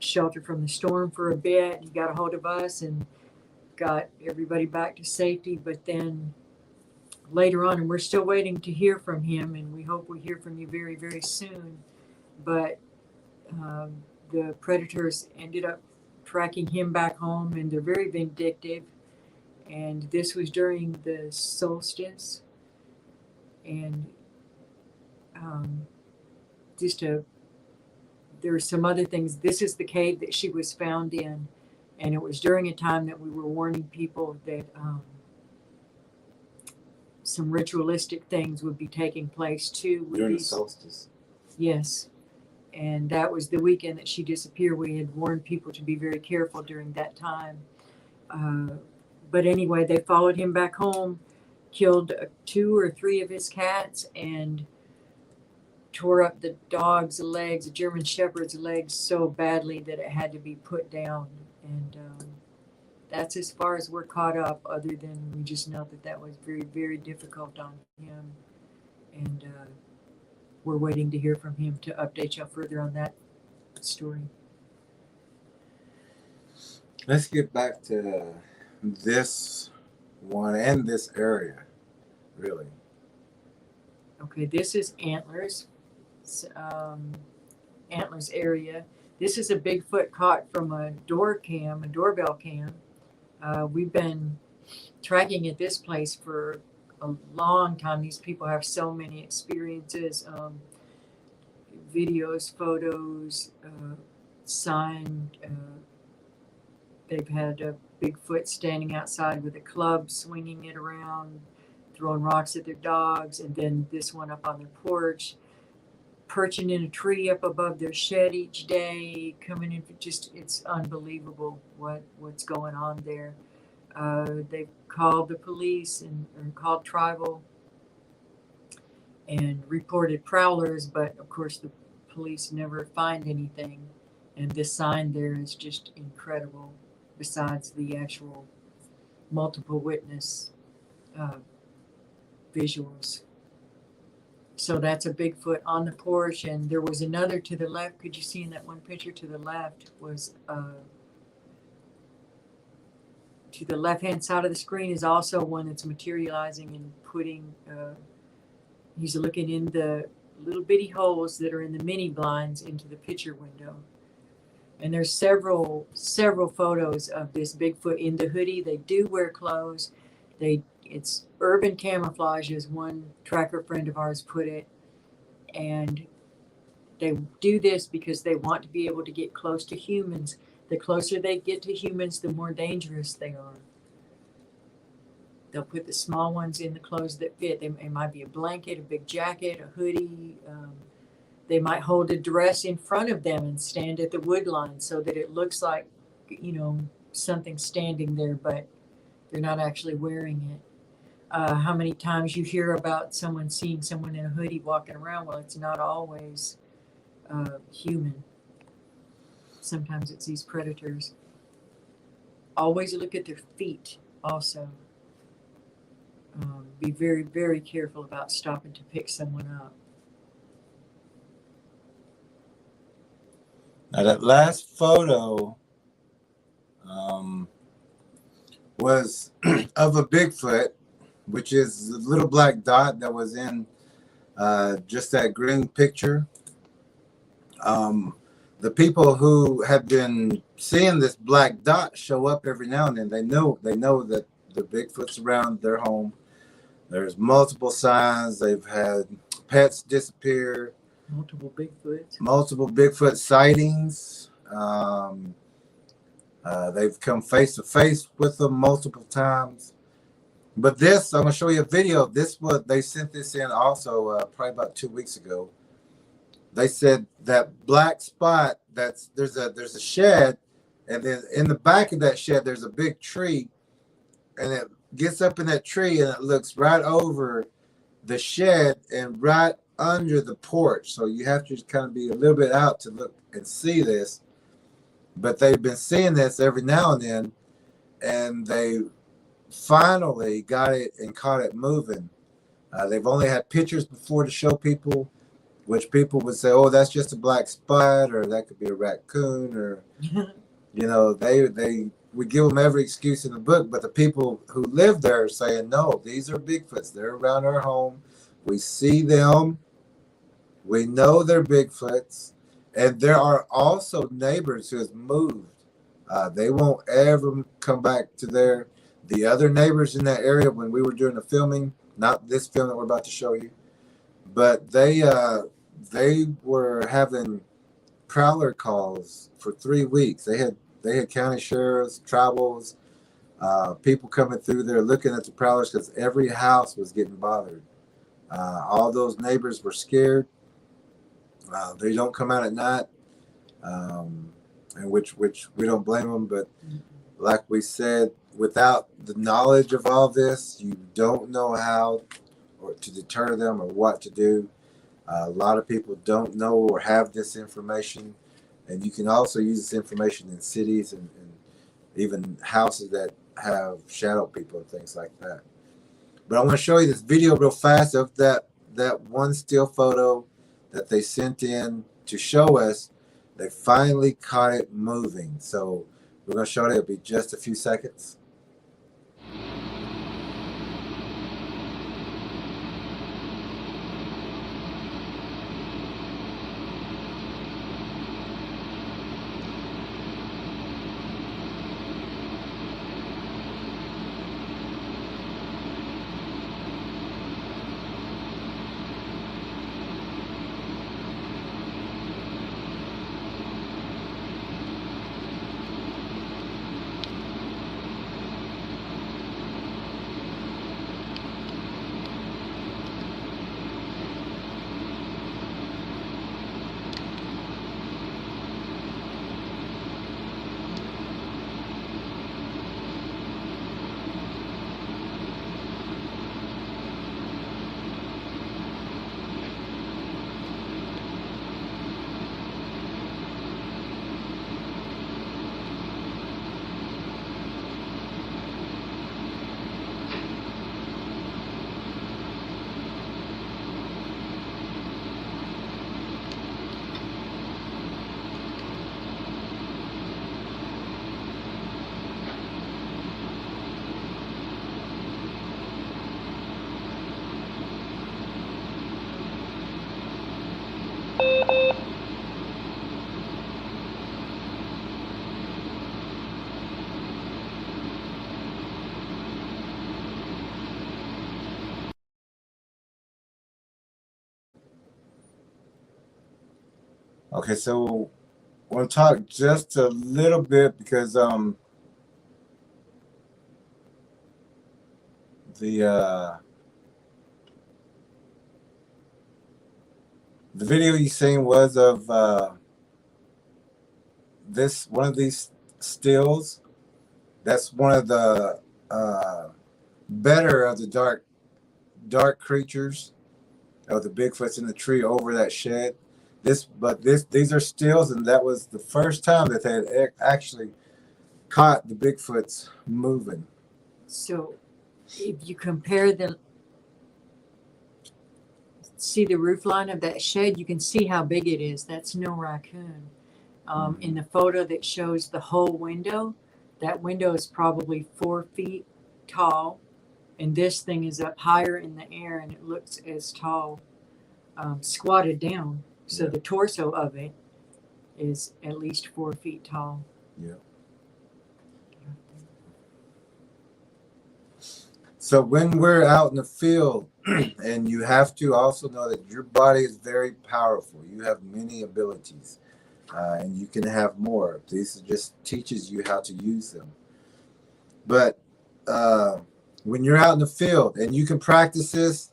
shelter from the storm for a bit. He got a hold of us and got everybody back to safety. But then later on, and we're still waiting to hear from him, and we hope we hear from you very, very soon. But the predators ended up tracking him back home, and they're very vindictive. And this was during the solstice, and there were some other things. This is the cave that she was found in, and it was during a time that we were warning people that some ritualistic things would be taking place too. During the solstice. Yes. And that was the weekend that she disappeared. We had warned people to be very careful during that time. But anyway, they followed him back home, killed 2 or 3 of his cats, and tore up the dog's legs, a German Shepherd's legs, so badly that it had to be put down. And that's as far as we're caught up, other than we just know that was very, very difficult on him. And we're waiting to hear from him to update y'all further on that story. Let's get back to this one and this area, really. Okay, this is Antlers, Antlers area. This is a Bigfoot caught from a doorbell cam. We've been tracking at this place for a long time. These people have so many experiences, videos, photos, signed. They've had a Bigfoot standing outside with a club, swinging it around, throwing rocks at their dogs, and then this one up on their porch, perching in a tree up above their shed each day, coming in. It's unbelievable what's going on there. They've called the police and called tribal and reported prowlers, but of course the police never find anything. And this sign there is just incredible, besides the actual multiple witness visuals. So that's a Bigfoot on the porch, and there was another to the left. Could you see in that one picture to the left was to the left-hand side of the screen is also one that's materializing and putting, he's looking in the little bitty holes that are in the mini blinds into the picture window. And there's several photos of this Bigfoot in the hoodie. They do wear clothes. It's urban camouflage, as one tracker friend of ours put it. And they do this because they want to be able to get close to humans. The closer they get to humans, the more dangerous they are. They'll put the small ones in the clothes that fit. It might be a blanket, a big jacket, a hoodie. They might hold a dress in front of them and stand at the wood line so that it looks like, something standing there, but they're not actually wearing it. How many times you hear about someone seeing someone in a hoodie walking around? Well, it's not always human. Sometimes it's these predators. Always look at their feet also. Be very, very careful about stopping to pick someone up. Now that last photo was of a Bigfoot, which is the little black dot that was in just that green picture. The people who have been seeing this black dot show up every now and then, they know that the Bigfoot's around their home. There's multiple signs. They've had pets disappear. Multiple Bigfoot sightings. They've come face to face with them multiple times. But this, I'm gonna show you a video. They sent this in also probably about 2 weeks ago. They said that black spot, there's a shed, and then in the back of that shed there's a big tree, and it gets up in that tree and it looks right over the shed and right under the porch. So you have to kind of be a little bit out to look and see this. but they've been seeing this every now and then, and they finally got it and caught it moving. They've only had pictures before to show people, which people would say, "Oh, that's just a black spot, or that could be a raccoon," or they we give them every excuse in the book. But the people who live there are saying, "No, these are Bigfoots. They're around our home. We see them. We know they're Bigfoots." And there are also neighbors who have moved. They won't ever come back to the other neighbors in that area when we were doing the filming. Not this film that we're about to show you, but they were having prowler calls for 3 weeks. They had county sheriffs, tribals, people coming through there looking at the prowlers because every house was getting bothered. All those neighbors were scared. They don't come out at night, and which we don't blame them. But like we said, without the knowledge of all this, you don't know how or to deter them or what to do. A lot of people don't know or have this information, and you can also use this information in cities and even houses that have shadow people and things like that. But I want to show you this video real fast of that one still photo that they sent in to show us. They finally caught it moving. So we're going to show it. It'll be just a few seconds. Okay, so I want to talk just a little bit because the video you seen was of one of these stills. That's one of the better of the dark creatures of the Bigfoots in the tree over that shed. These are stills, and that was the first time that they had actually caught the Bigfoots moving. So if you compare see the roof line of that shed, you can see how big it is. That's no raccoon. In the photo that shows the whole window, that window is probably 4 feet tall, and this thing is up higher in the air, and it looks as tall, squatted down. So the torso of it is at least 4 feet tall. Yeah. So when we're out in the field, and you have to also know that your body is very powerful. You have many abilities, and you can have more. This just teaches you how to use them. But when you're out in the field, and you can practice this,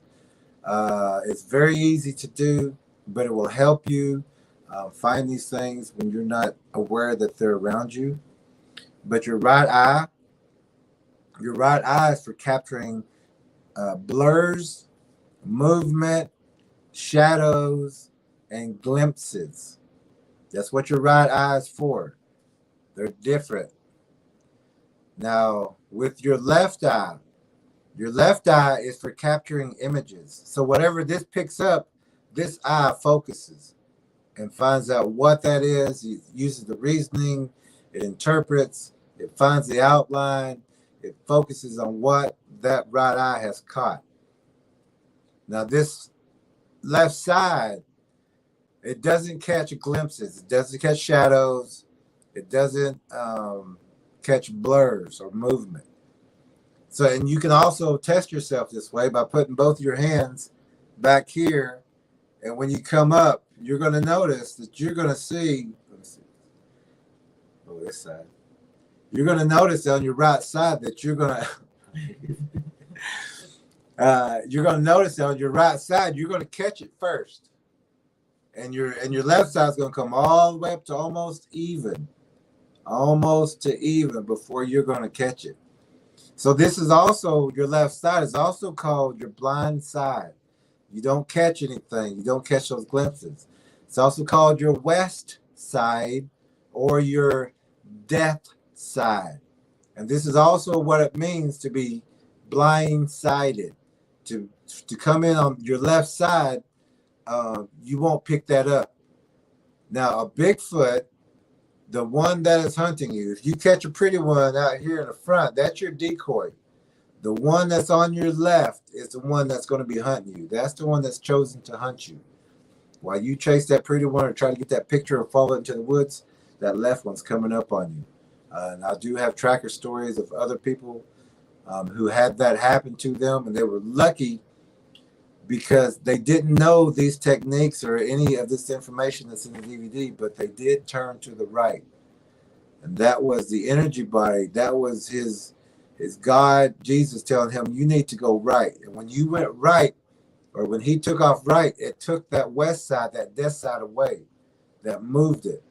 it's very easy to do, but it will help you find these things when you're not aware that they're around you. But your right eye is for capturing blurs, movement, shadows, and glimpses. That's what your right eye is for. They're different. Now, with your left eye is for capturing images. So whatever this picks up, this eye focuses and finds out what that is. It uses the reasoning, it interprets, it finds the outline, it focuses on what that right eye has caught. Now, this left side, it doesn't catch glimpses, it doesn't catch shadows, it doesn't catch blurs or movement. So, and you can also test yourself this way by putting both your hands back here. And when you come up, you're going to notice that you're going to see, let me see, oh, this side. You're going to notice on your right side that you're going to notice that on your right side, you're going to catch it first. And your left side is going to come all the way up to almost to even before you're going to catch it. So this is also, your left side is also called your blind side. You don't catch anything. You don't catch those glimpses. It's also called your west side or your death side. And this is also what it means to be blindsided. To come in on your left side, you won't pick that up. Now, a Bigfoot, the one that is hunting you, if you catch a pretty one out here in the front, that's your decoy. The one that's on your left is the one that's going to be hunting you. That's the one that's chosen to hunt you. While you chase that pretty one or try to get that picture or follow it into the woods, that left one's coming up on you. And I do have tracker stories of other people who had that happen to them, and they were lucky because they didn't know these techniques or any of this information that's in the DVD, but they did turn to the right. And that was the energy body. That was his God, Jesus, telling him, you need to go right. And when you went right, or when he took off right, it took that west side, that death side away, that moved it.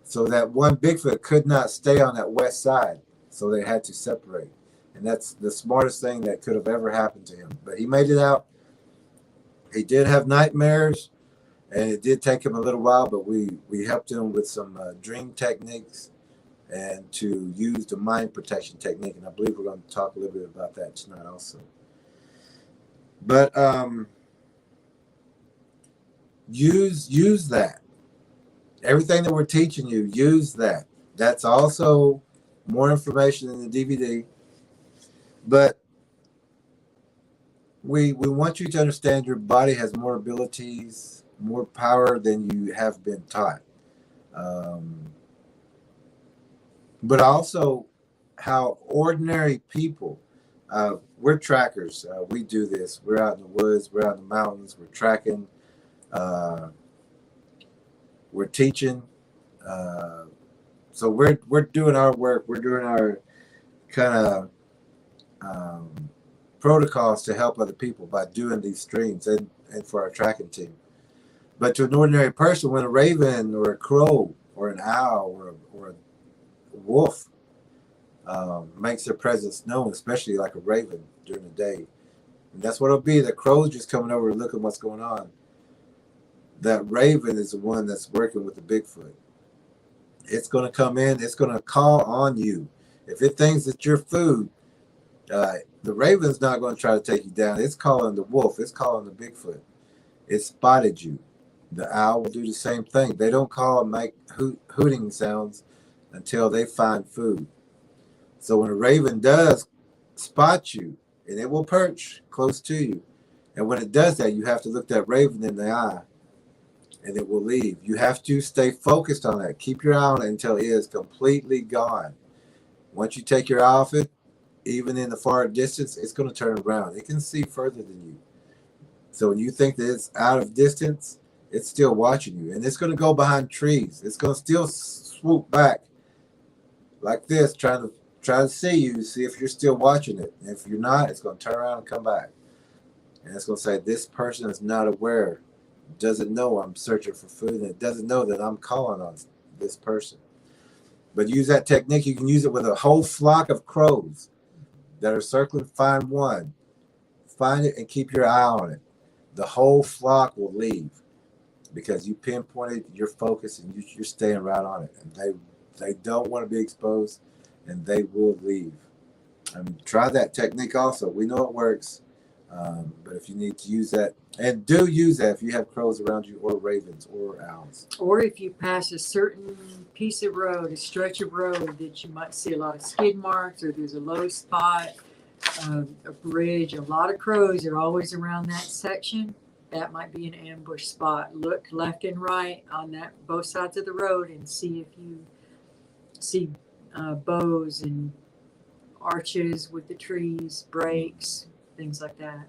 So that one Bigfoot could not stay on that west side. So they had to separate. And that's the smartest thing that could have ever happened to him. But he made it out. He did have nightmares, and it did take him a little while, but we helped him with some dream techniques and to use the mind protection technique. And I believe we're going to talk a little bit about that tonight also. But use that. Everything that we're teaching you, use that. That's also more information in the DVD. But we want you to understand your body has more abilities, more power than you have been taught. But also how ordinary people, we're trackers. We do this. We're out in the woods. We're out in the mountains. We're tracking. We're teaching. So we're doing our work. We're doing our kind of protocols to help other people by doing these streams and for our tracking team. But to an ordinary person, when a raven or a crow or an owl or a wolf makes their presence known, especially like a raven during the day, and that's what it'll be. The crow's just coming over and looking what's going on. That raven is the one that's working with the Bigfoot. It's going to come in. It's going to call on you. If it thinks that you're food, the raven's not going to try to take you down. It's calling the wolf. It's calling the Bigfoot. It spotted you. The owl will do the same thing. They don't call and make hooting sounds until they find food. So when a raven does spot you, and it will perch close to you, and when it does that, you have to look that raven in the eye, and it will leave. You have to stay focused on that. Keep your eye on it until it is completely gone. Once you take your eye off it, even in the far distance, it's going to turn around. It can see further than you. So when you think that it's out of distance, it's still watching you. And it's going to go behind trees. It's going to still swoop back like this, trying to see you, see if you're still watching it. And if you're not, it's going to turn around and come back. And it's going to say, this person is not aware, doesn't know I'm searching for food, and it doesn't know that I'm calling on this person. But use that technique. You can use it with a whole flock of crows that are circling. Find one. Find it and keep your eye on it. The whole flock will leave because you pinpointed your focus and you're staying right on it. And They don't want to be exposed, and they will leave. Try that technique also. We know it works, but if you need to use that, and do use that if you have crows around you, or ravens, or owls. Or if you pass a certain piece of road, a stretch of road that you might see a lot of skid marks, or there's a low spot, a bridge, a lot of crows are always around that section. That might be an ambush spot. Look left and right on that both sides of the road and see if you see bows and arches with the trees, breaks, things like that.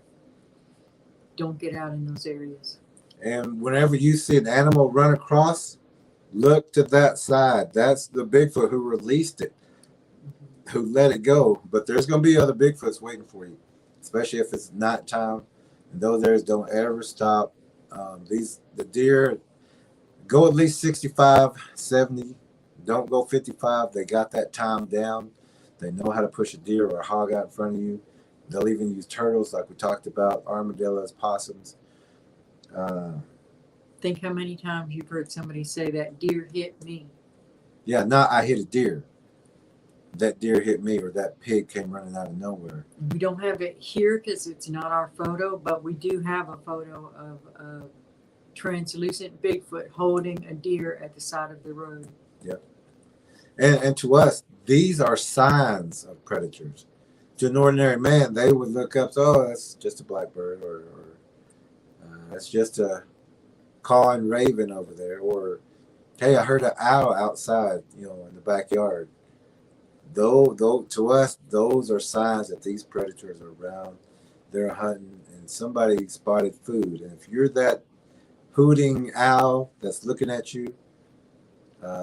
Don't get out in those areas. And whenever you see an animal run across, look to that side. That's the Bigfoot who released it, who let it go. But there's going to be other Bigfoots waiting for you, especially if it's nighttime. And those areas don't ever stop. The deer go at least 65, 70. Don't go 55. They got that time down. They know how to push a deer or a hog out in front of you. They'll even use turtles like we talked about, armadillos, possums. Think how many times you've heard somebody say that deer hit me. Yeah, not I hit a deer. That deer hit me, or that pig came running out of nowhere. We don't have it here because it's not our photo, but we do have a photo of a translucent Bigfoot holding a deer at the side of the road. Yep. And to us, these are signs of predators. To an ordinary man, they would look up, oh, that's just a blackbird, or that's just a cawing raven over there, or hey, I heard an owl outside, in the backyard. Though to us, those are signs that these predators are around. They're hunting, and somebody spotted food. And if you're that hooting owl that's looking at you,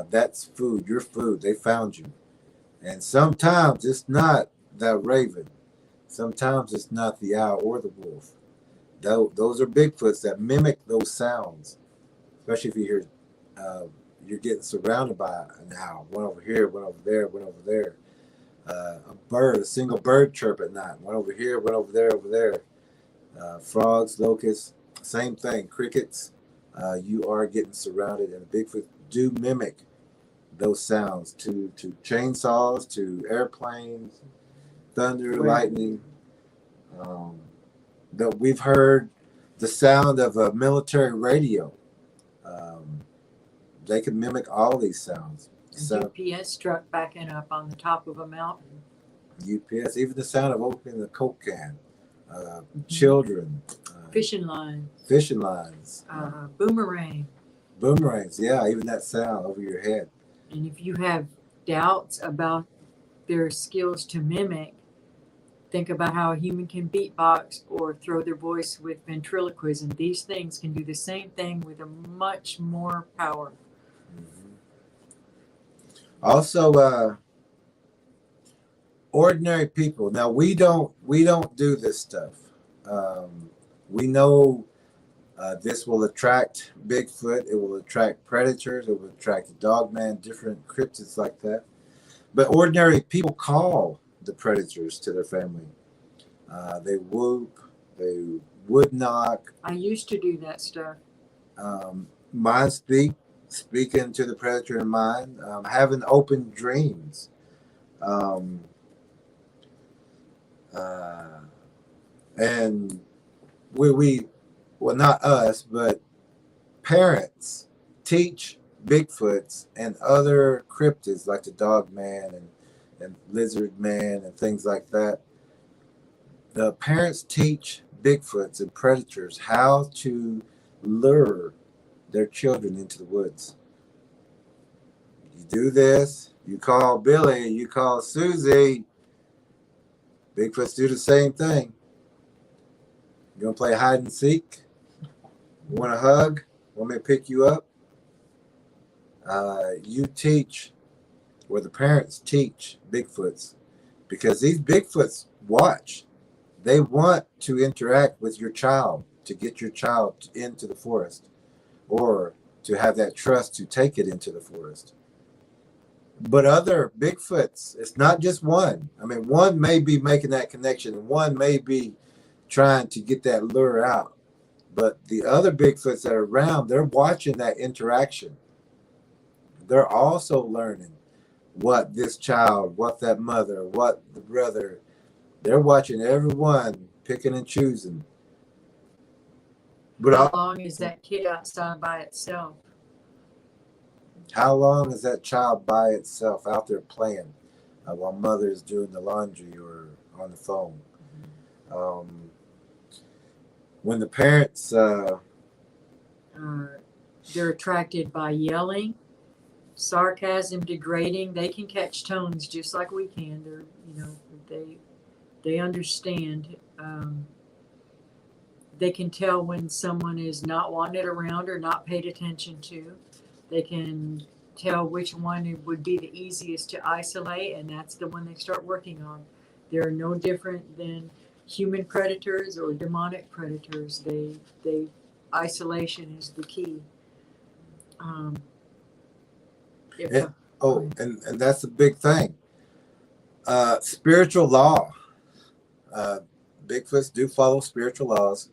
that's food. Your food. They found you. And sometimes it's not that raven. Sometimes it's not the owl or the wolf. Those are Bigfoots that mimic those sounds. Especially if you hear, you're getting surrounded by an owl. One over here, one over there, one over there. A single bird chirp at night. One over here, one over there. Frogs, locusts, same thing. Crickets. You are getting surrounded, and Bigfoot do mimic those sounds to chainsaws, to airplanes, thunder, lightning. That we've heard the sound of a military radio. They can mimic all these sounds. UPS truck backing up on the top of a mountain. UPS, even the sound of opening the Coke can. Children. Fishing lines. Boomerangs, yeah, even that sound over your head. And if you have doubts about their skills to mimic, think about how a human can beatbox or throw their voice with ventriloquism. These things can do the same thing with a much more power. Mm-hmm. Also, ordinary people. Now we don't do this stuff. We know this will attract Bigfoot. It will attract predators. It will attract the dogman, different cryptids like that. But ordinary people call the predators to their family. They whoop. They would knock. I used to do that stuff. Mind speaking to the predator in mind. Having open dreams. And well, not us, but parents teach Bigfoots and other cryptids like the dog man and lizard man and things like that. The parents teach Bigfoots and predators how to lure their children into the woods. You do this, you call Billy, you call Susie. Bigfoots do the same thing. You gonna play hide and seek? You want a hug? Want me to pick you up? You teach, or the parents teach Bigfoots, because these Bigfoots watch. They want to interact with your child, to get your child into the forest, or to have that trust to take it into the forest. But other Bigfoots, it's not just one. I mean, one may be making that connection, and one may be trying to get that lure out. But the other Bigfoots that are around, they're watching that interaction. They're also learning. what this child, what that mother, what the brother, they're watching everyone picking and choosing. But How long is that kid outside by itself? how long is that child by itself out there playing while mother's doing the laundry or on the phone? When the parents They're attracted by yelling, sarcasm, degrading. They can catch tones just like we can. They're, they understand. They can tell when someone is not wanted around or not paid attention to. They can tell which one would be the easiest to isolate, and that's the one they start working on. They're no different than human predators or demonic predators. They isolation is the key. And that's a big thing. Spiritual law. Bigfoots do follow spiritual laws.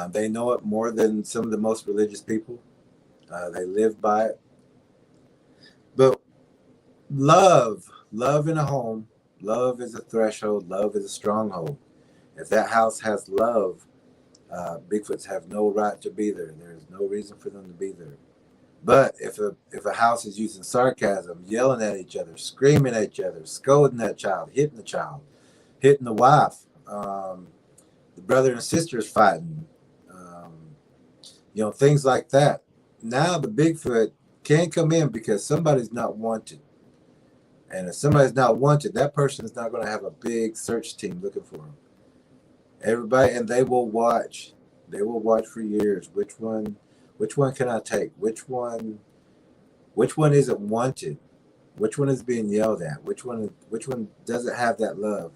They know it more than some of the most religious people. They live by it. But love in a home, love is a threshold, love is a stronghold. If that house has love, Bigfoots have no right to be there. There's no reason for them to be there. But if a house is using sarcasm, yelling at each other, screaming at each other, scolding that child, hitting the wife, the brother and sisters fighting, things like that. Now the Bigfoot can't come in because somebody's not wanted. And if somebody's not wanted, that person is not going to have a big search team looking for them. Everybody, and they will watch. They will watch for years. Which one can I take? Which one isn't wanted? Which one is being yelled at? Which one doesn't have that love?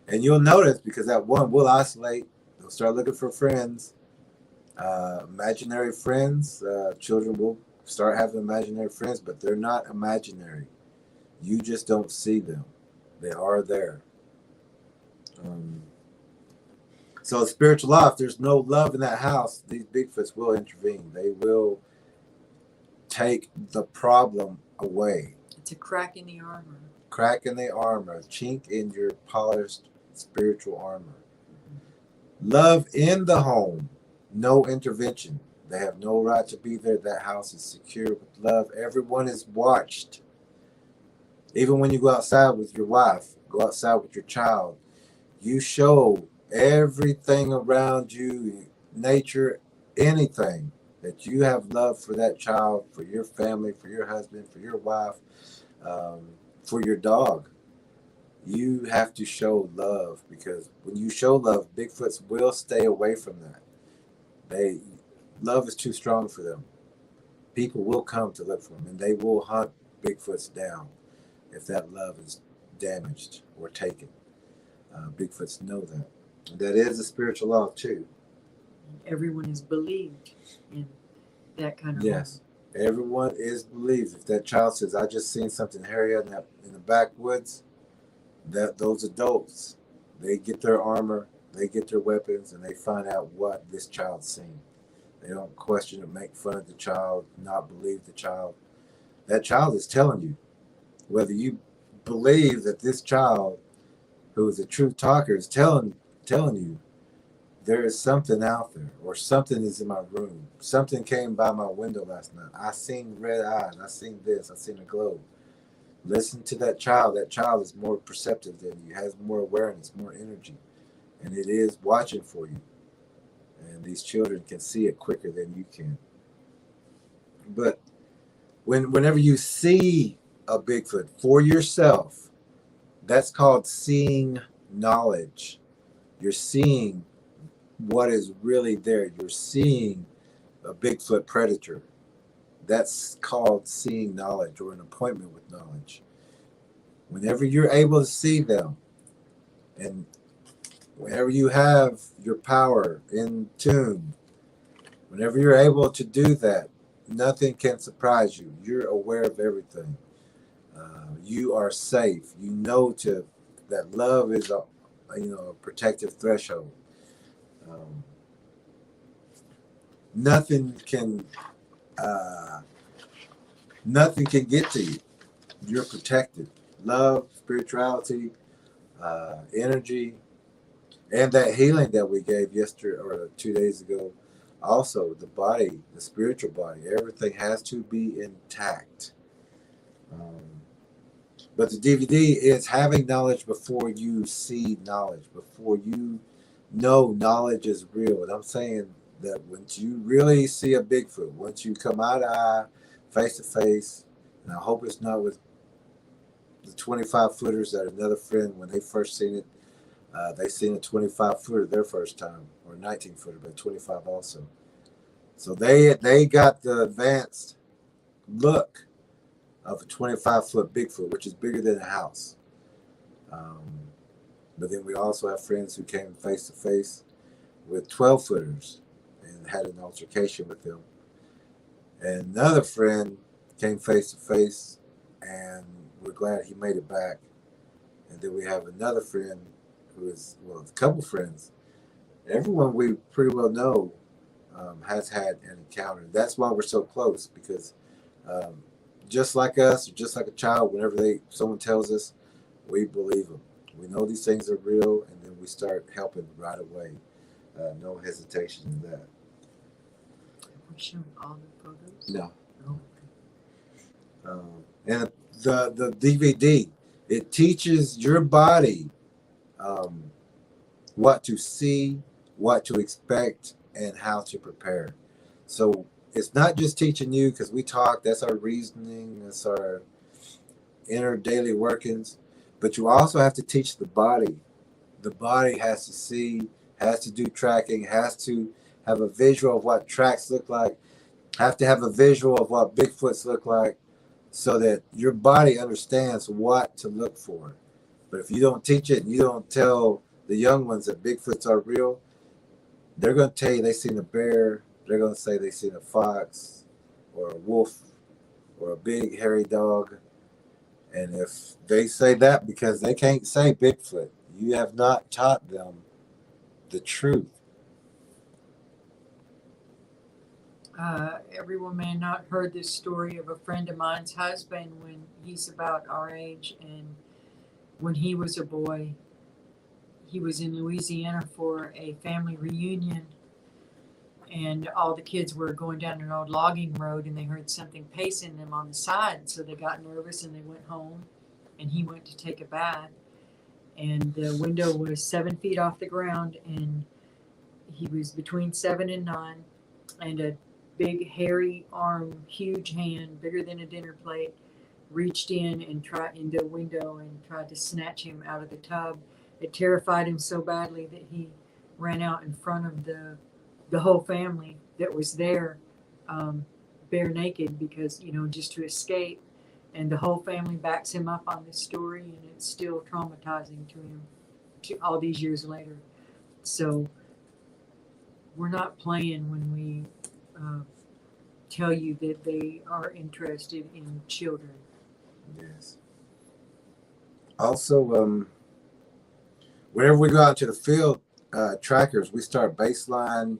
And you'll notice because that one will isolate. They'll start looking for friends, imaginary friends. Children will start having imaginary friends, but they're not imaginary. You just don't see them. They are there. So spiritual law, if there's no love in that house, these Bigfoots will intervene. They will take the problem away. It's a crack in the armor. Crack in the armor, a chink in your polished spiritual armor. Love in the home, no intervention. They have no right to be there. That house is secure with love. Everyone is watched. Even when you go outside with your wife, go outside with your child, you show everything around you, nature, anything, that you have love for that child, for your family, for your husband, for your wife, for your dog. You have to show love, because when you show love, Bigfoots will stay away from that. Love is too strong for them. People will come to look for them, and they will hunt Bigfoots down if that love is damaged or taken. Bigfoots know that. And that is a spiritual law too. Everyone is believed in that kind of yes. Love. Everyone is believed. If that child says, "I just seen something hairy in the backwoods," that those adults, they get their armor, they get their weapons, and they find out what this child's seen. They don't question or make fun of the child, not believe the child. That child is telling you. Whether you believe that this child, who is a truth talker, is telling you there is something out there, or something is in my room. Something came by my window last night. I seen red eyes. I seen this. I seen a glow. Listen to that child. That child is more perceptive than you, has more awareness, more energy, and it is watching for you. And these children can see it quicker than you can. But whenever you see a Bigfoot for yourself, that's called seeing knowledge. You're seeing what is really there. You're seeing a Bigfoot predator. That's called seeing knowledge, or an appointment with knowledge. Whenever you're able to see them, and whenever you have your power in tune, whenever you're able to do that, nothing can surprise you. You're aware of everything. You are safe. You know that love is a protective threshold. Nothing can get to you. you're protected. Love, spirituality, energy, and that healing that we gave yesterday or 2 days ago. Also, the body, the spiritual body, everything has to be intact. Um, but the DVD is having knowledge before you see knowledge, before you know knowledge is real. And I'm saying that once you really see a Bigfoot, once you come eye to eye, face to face, and I hope it's not with the 25 footers that another friend, when they first seen it, they seen a 25 footer their first time, or 19 footer, but 25 also. So they got the advanced look of a 25-foot Bigfoot, which is bigger than a house. Um, but then we also have friends who came face to face with 12 footers and had an altercation with them. And another friend came face to face, and we're glad he made it back. And then we have another friend who is, well, a couple friends. Everyone we pretty well know has had an encounter. That's why we're so close, because um, just like us, or just like a child, whenever someone tells us, we believe them. We know these things are real, and then we start helping right away. No hesitation in that. We're showing all the photos. No. Oh. And the DVD, it teaches your body what to see, what to expect, and how to prepare. So it's not just teaching you, because we talk, that's our reasoning, that's our inner daily workings, but you also have to teach the body. The body has to see, has to do tracking, has to have a visual of what tracks look like, have to have a visual of what Bigfoots look like, so that your body understands what to look for. But if you don't teach it, and you don't tell the young ones that Bigfoots are real, they're going to tell you they seen a bear, they're going to say they seen a fox or a wolf or a big hairy dog. And if they say that because they can't say Bigfoot, you have not taught them the truth. Everyone may not heard this story of a friend of mine's husband when he's about our age, and when he was a boy, he was in Louisiana for a family reunion, and all the kids were going down an old logging road, and they heard something pacing them on the side, so they got nervous and they went home, and he went to take a bath, and the window was 7 feet off the ground, and he was between 7 and 9, and a big hairy arm, huge hand, bigger than a dinner plate, reached in and tried in the window and tried to snatch him out of the tub. It terrified him so badly that he ran out in front of the whole family that was there, bare naked, because, just to escape. And the whole family backs him up on this story, and it's still traumatizing to him all these years later. So we're not playing when we tell you that they are interested in children. Yes. Also, whenever we go out to the field, trackers, we start baseline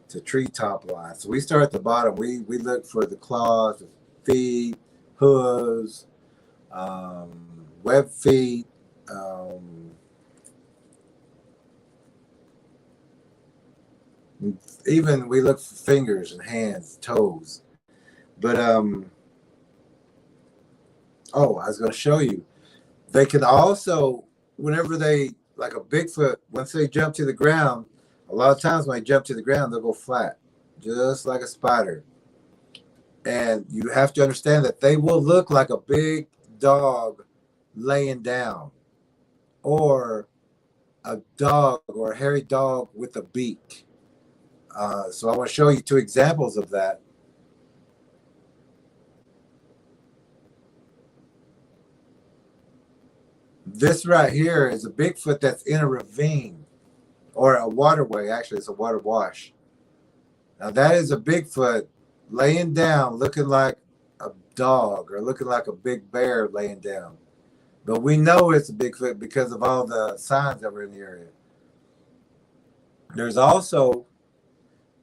to treetop line. So we start at the bottom. We look for the claws, the feet, hooves, web feet, even we look for fingers and hands, toes. But oh, I was going to show you. They can also, whenever they, like a Bigfoot, once they jump to the ground, a lot of times when they jump to the ground, they'll go flat, just like a spider. And you have to understand that they will look like a big dog laying down, or a dog or a hairy dog with a beak. So I want to show you two examples of that. This right here is a Bigfoot that's in a ravine, or a waterway. Actually, it's a water wash. Now that is a Bigfoot laying down, looking like a dog, or looking like a big bear laying down. But we know it's a Bigfoot because of all the signs that were in the area. There's also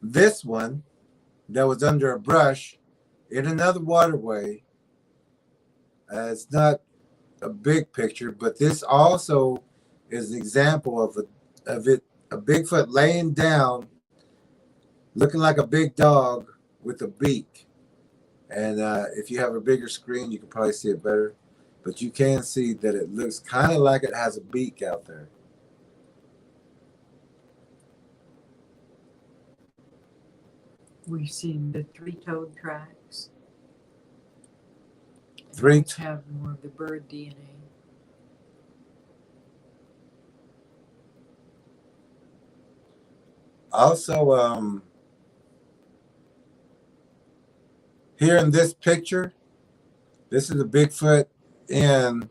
this one that was under a brush in another waterway. It's not a big picture, but this also is an example of a Bigfoot laying down, looking like a big dog with a beak. And if you have a bigger screen, you can probably see it better. But you can see that it looks kind of like it has a beak out there. We've seen the three-toed tracks. Three. Have more of the bird DNA. Also, here in this picture, this is a Bigfoot in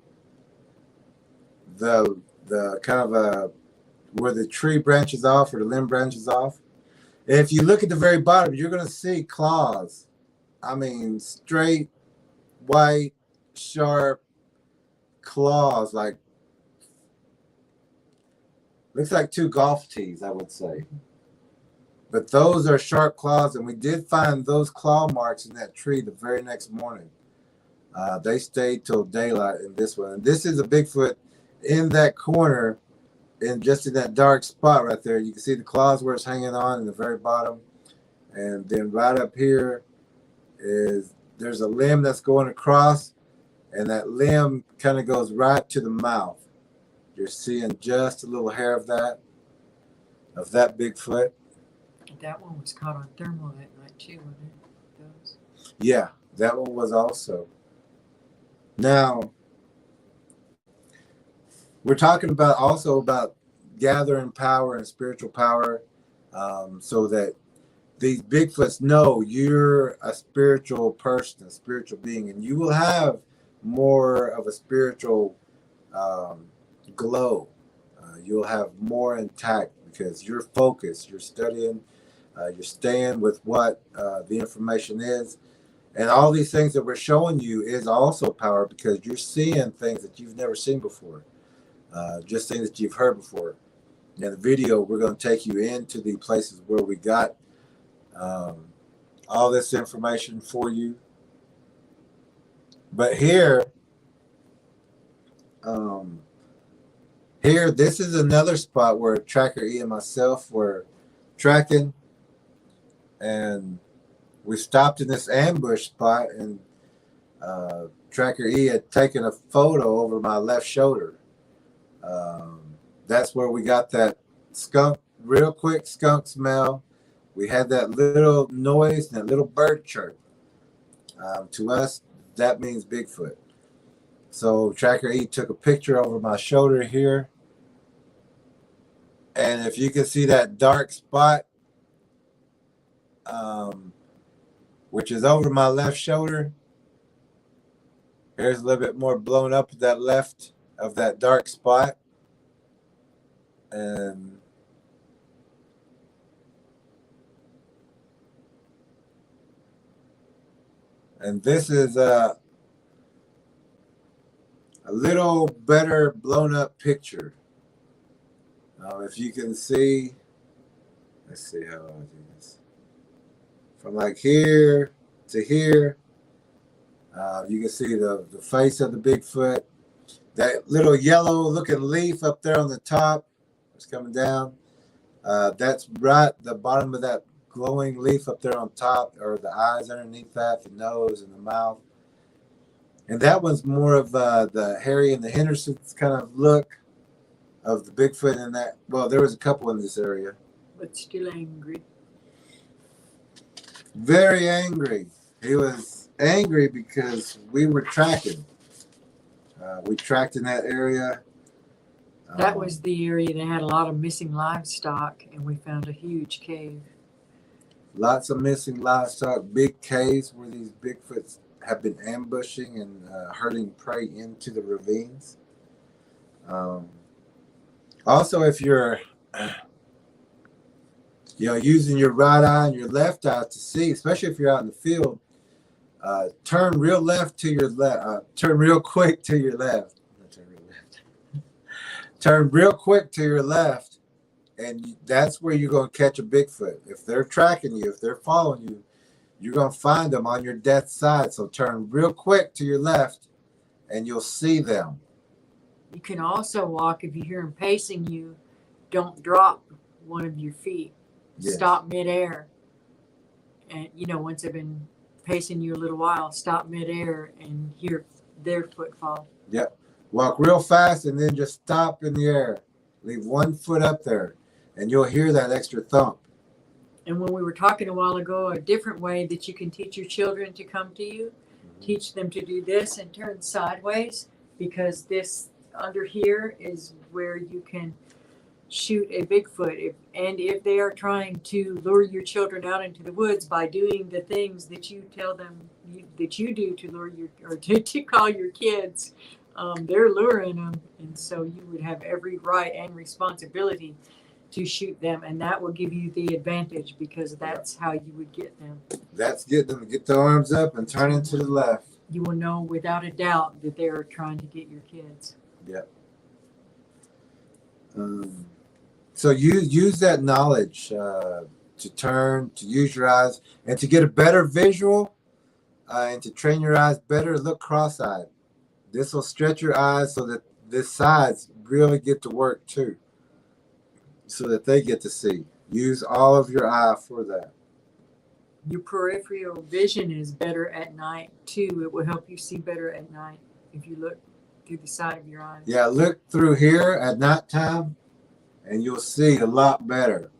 the kind of where the tree branches off or the limb branches off. If you look at the very bottom, you're going to see claws. I mean, straight, white, sharp claws, like looks like two golf tees, I would say. But those are sharp claws, and we did find those claw marks in that tree the very next morning. They stayed till daylight in this one. And this is a Bigfoot in that corner, just in that dark spot right there. You can see the claws where it's hanging on in the very bottom. And then right up here there's a limb that's going across, and that limb kind of goes right to the mouth. You're seeing just a little hair of that Bigfoot. That one was caught on thermal that night too, wasn't it? Those. Yeah, that one was also. Now, we're talking about gathering power and spiritual power, so that these Bigfoots know you're a spiritual person, a spiritual being, and you will have more of a spiritual glow. You'll have more intact because you're focused, you're studying, you're staying with what the information is. And all these things that we're showing you is also power because you're seeing things that you've never seen before, just things that you've heard before. In the video, we're going to take you into the places where we got all this information for you. But here, this is another spot where TrackerElla and myself were tracking, and we stopped in this ambush spot, and TrackerElla had taken a photo over my left shoulder. That's where we got that real quick skunk smell. We had that little noise and that little bird chirp. To us, that means Bigfoot. So TrackerElla took a picture over my shoulder here. And if you can see that dark spot, which is over my left shoulder, here's a little bit more blown up at that left of that dark spot. And this is a little better blown up picture. If you can see, let's see how I do this. From like here to here, you can see the face of the Bigfoot. That little yellow looking leaf up there on the top, it's coming down. That's right the bottom of that glowing leaf up there on top, or the eyes underneath that, the nose and the mouth. And that one's more of the Harry and the Hendersons kind of look of the Bigfoot in that. Well, there was a couple in this area. But still angry. Very angry. He was angry because we were tracking. We tracked in that area. That was the area that had a lot of missing livestock, and we found a huge cave. Lots of missing livestock, big caves where these Bigfoots have been ambushing and herding prey into the ravines. Also, if you're using your right eye and your left eye to see, especially if you're out in the field, turn real left to your left. Turn real quick to your left. Turn real quick to your left, and that's where you're going to catch a Bigfoot. If they're tracking you, if they're following you, you're going to find them on your death side. So turn real quick to your left, and you'll see them. You can also walk, if you hear them pacing you, don't drop one of your feet. Yes. Stop midair. And, once they've been pacing you a little while, stop midair and hear their footfall. Yep. Walk real fast and then just stop in the air. Leave one foot up there, and you'll hear that extra thump. And when we were talking a while ago, a different way that you can teach your children to come to you, teach them to do this and turn sideways, because this under here is where you can shoot a Bigfoot. If they are trying to lure your children out into the woods by doing the things that you tell them that you do to lure to call your kids, they're luring them. And so you would have every right and responsibility to shoot them, and that will give you the advantage, because that's how you would get them. That's get them to get their arms up and turn into the left. You will know without a doubt that they're trying to get your kids. Yep. So use that knowledge to turn, to use your eyes, and to get a better visual, and to train your eyes better. Look cross-eyed. This will stretch your eyes so that the sides really get to work too, so that they get to see. Use all of your eye for that. Your peripheral vision is better at night too. It will help you see better at night if you look through the side of your eyes. Yeah, look through here at nighttime, and you'll see a lot better.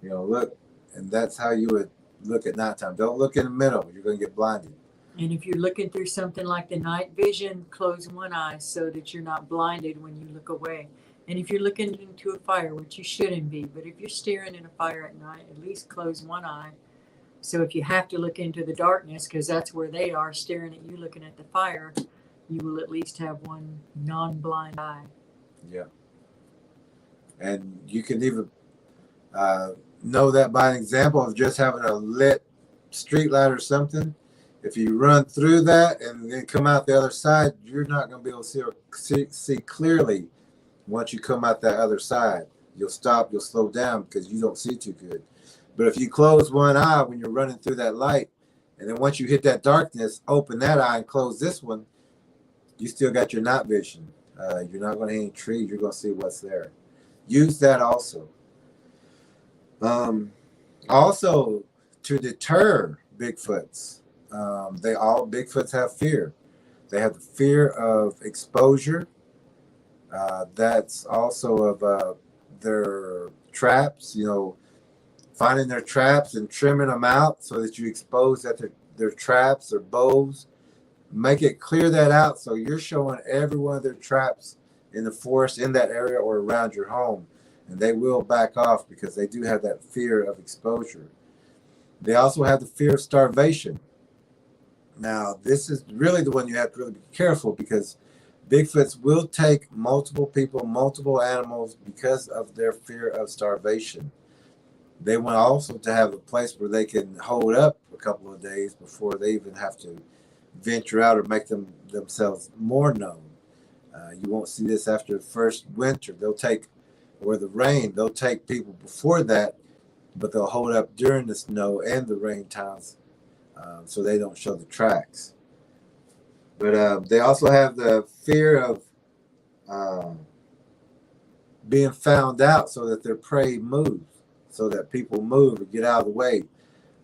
Look, and that's how you would look at nighttime. Don't look in the middle. You're going to get blinded. And if you're looking through something like the night vision, close one eye so that you're not blinded when you look away. And if you're looking into a fire, which you shouldn't be, but if you're staring in a fire at night, at least close one eye. So if you have to look into the darkness, because that's where they are staring at you looking at the fire, you will at least have one non-blind eye. Yeah. And you can even know that by an example of just having a lit street light or something. If you run through that and then come out the other side, you're not going to be able to see clearly. Once you come out that other side, you'll stop, you'll slow down because you don't see too good. But if you close one eye when you're running through that light, and then once you hit that darkness, open that eye and close this one, you still got your night vision. You're not going to hit any trees. You're going to see what's there. Use that also. Also, to deter Bigfoots. Bigfoots have fear. They have the fear of exposure. That's also of their traps, finding their traps and trimming them out so that you expose that their traps or bows. Make it clear that out so you're showing every one of their traps in the forest, in that area, or around your home. And they will back off because they do have that fear of exposure. They also have the fear of starvation. Now, this is really the one you have to really be careful, because Bigfoots will take multiple people, multiple animals, because of their fear of starvation. They want also to have a place where they can hold up a couple of days before they even have to venture out or make themselves more known. You won't see this after the first winter. They'll take people before that, but they'll hold up during the snow and the rain times, so they don't show the tracks. But they also have the fear of being found out, so that their prey moves, so that people move and get out of the way.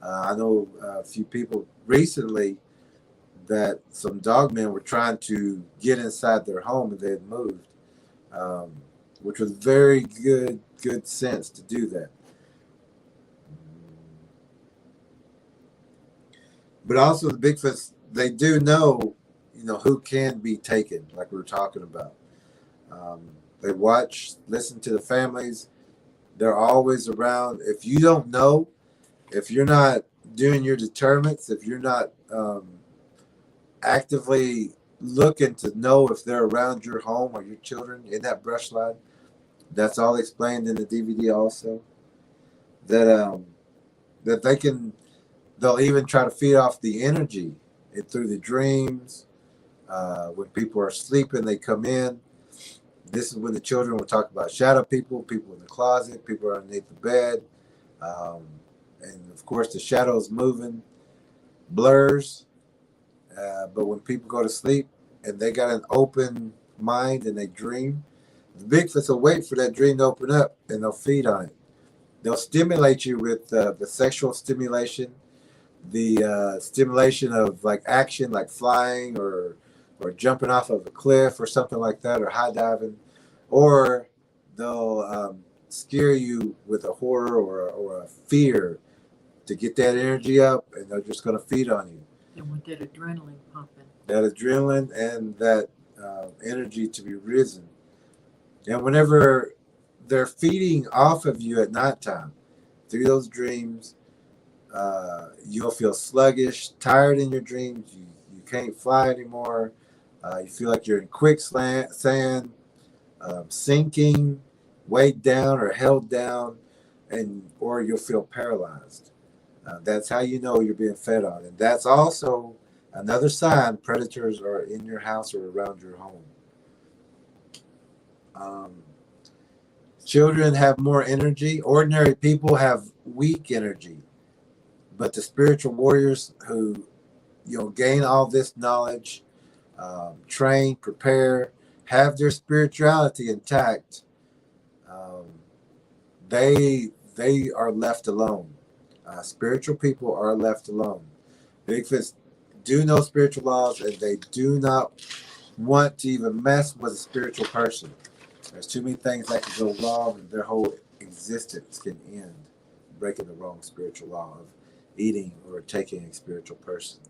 I know a few people recently that some dogmen were trying to get inside their home and they had moved, which was very good sense to do that. But also the Bigfoots, they do know, who can be taken, like we were talking about. They watch, listen to the families. They're always around. If you don't know, if you're not doing your deterrence, if you're not actively looking to know if they're around your home or your children in that brush line, that's all explained in the DVD also. That they'll even try to feed off the energy through the dreams. When people are sleeping, they come in. This is when the children will talk about shadow people in the closet, people underneath the bed. And of course the shadows moving, blurs. But when people go to sleep, and they got an open mind and they dream, the Bigfoots will wait for that dream to open up and they'll feed on it. They'll stimulate you with the sexual stimulation, the stimulation of like action, like flying or jumping off of a cliff or something like that, or high diving, or they'll scare you with a horror or a fear to get that energy up, and they're just going to feed on you. They want that adrenaline pumping. That adrenaline and that energy to be risen. And whenever they're feeding off of you at nighttime, through those dreams, you'll feel sluggish, tired in your dreams. You can't fly anymore. You feel like you're in quicksand, sinking, weighed down or held down, or you'll feel paralyzed. That's how you know you're being fed on. And that's also another sign predators are in your house or around your home. Children have more energy. Ordinary people have weak energy. But the spiritual warriors who gain all this knowledge, train, prepare, have their spirituality intact, they are left alone. Spiritual people are left alone. Bigfoots do know spiritual laws, and they do not want to even mess with a spiritual person. There's too many things that can go wrong, and their whole existence can end breaking the wrong spiritual law of eating or taking a spiritual person.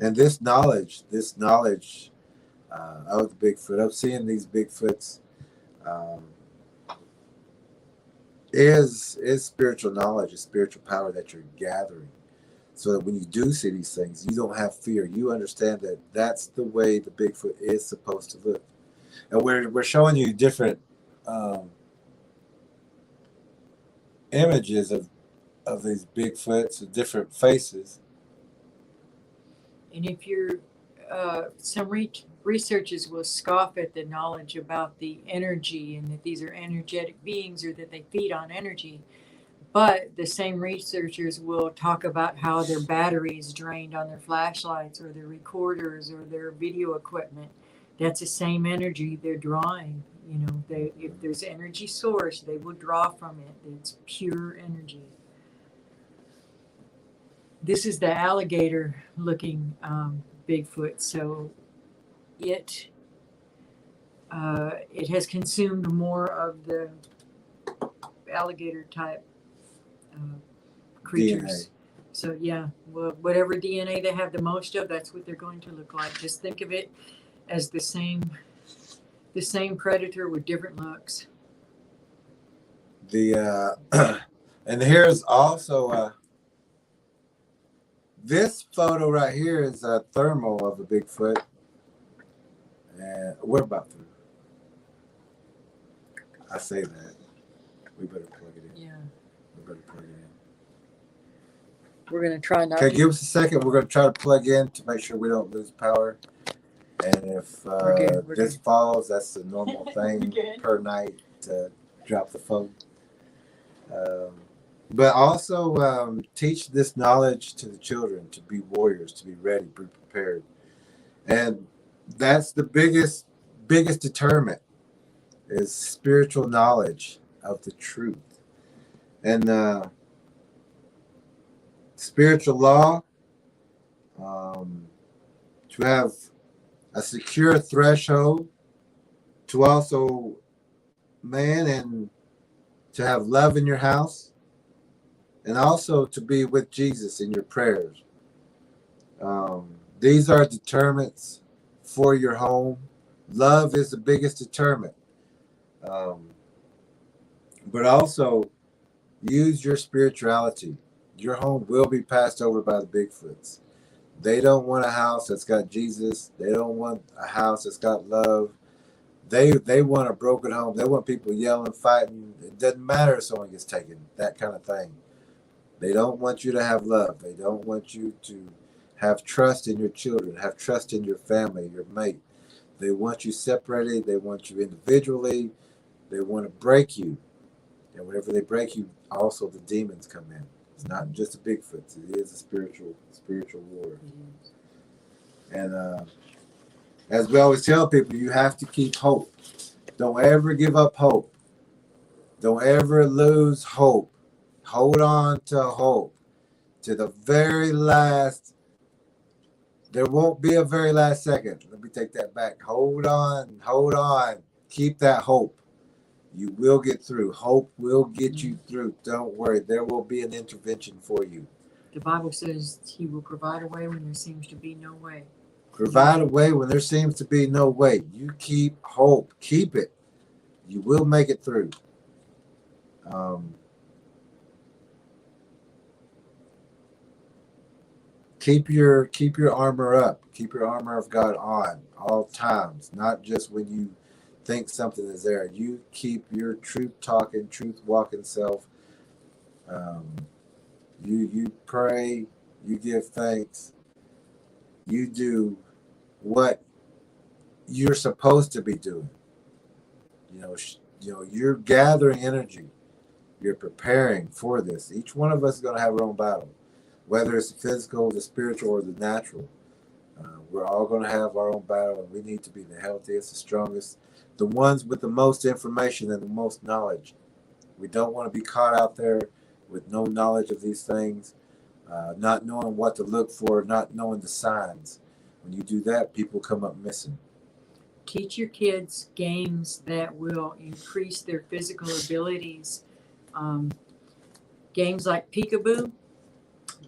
And this knowledge of the Bigfoot, of seeing these Bigfoots, is spiritual knowledge, is spiritual power that you're gathering. So that when you do see these things, you don't have fear. You understand that that's the way the Bigfoot is supposed to look. And we're showing you different images of these Bigfoots with different faces. And if you're, some researchers will scoff at the knowledge about the energy and that these are energetic beings or that they feed on energy. But the same researchers will talk about how their batteries drained on their flashlights or their recorders or their video equipment. That's the same energy they're drawing. If there's energy source, they will draw from it. It's pure energy. This is the alligator looking Bigfoot. So it has consumed more of the alligator type creatures. DNA. So yeah, whatever DNA they have the most of, that's what they're going to look like. Just think of it as the same predator with different looks. And here's also this photo right here is a thermal of a Bigfoot, and we're about through. I say that we better plug it in. Yeah, we better plug it in. We're gonna try not. Okay, give us a second. We're gonna try to plug in to make sure we don't lose power. And if this falls, that's the normal thing per night to drop the phone. But also teach this knowledge to the children to be warriors, to be ready, be prepared. And that's the biggest deterrent is spiritual knowledge of the truth. And spiritual law, to have a secure threshold, to also and to have love in your house, and also to be with Jesus in your prayers. These are deterrents for your home. Love is the biggest deterrent. But also use your spirituality. Your home will be passed over by the Bigfoots. They don't want a house that's got Jesus. They don't want a house that's got love. They want a broken home. They want people yelling, fighting. It doesn't matter if someone gets taken, that kind of thing. They don't want you to have love. They don't want you to have trust in your children, have trust in your family, your mate. They want you separated. They want you individually. They want to break you. And whenever they break you, also the demons come in. It's not just a Bigfoot. It is a spiritual war. And as we always tell people, you have to keep hope. Don't ever give up hope. Don't ever lose hope. Hold on to hope. To the very last. There won't be a very last second. Let me take that back. Hold on. Hold on. Keep that hope. You will get through. Hope will get you through. Don't worry. There will be an intervention for you. The Bible says he will provide a way when there seems to be no way. Provide a way when there seems to be no way. You keep hope. Keep it. You will make it through. Keep your armor up. Keep your armor of God on all times, not just when you think something is there. You keep your truth talking, truth walking self. You pray. You give thanks. You do what you're supposed to be doing. You're gathering energy. You're preparing for this. Each one of us is going to have our own battle, whether it's the physical, the spiritual, or the natural. We're all going to have our own battle, and we need to be the healthiest, the strongest, the ones with the most information and the most knowledge. We don't want to be caught out there with no knowledge of these things, not knowing what to look for, not knowing the signs. When you do that, people come up missing. Teach your kids games that will increase their physical abilities. Games like peekaboo.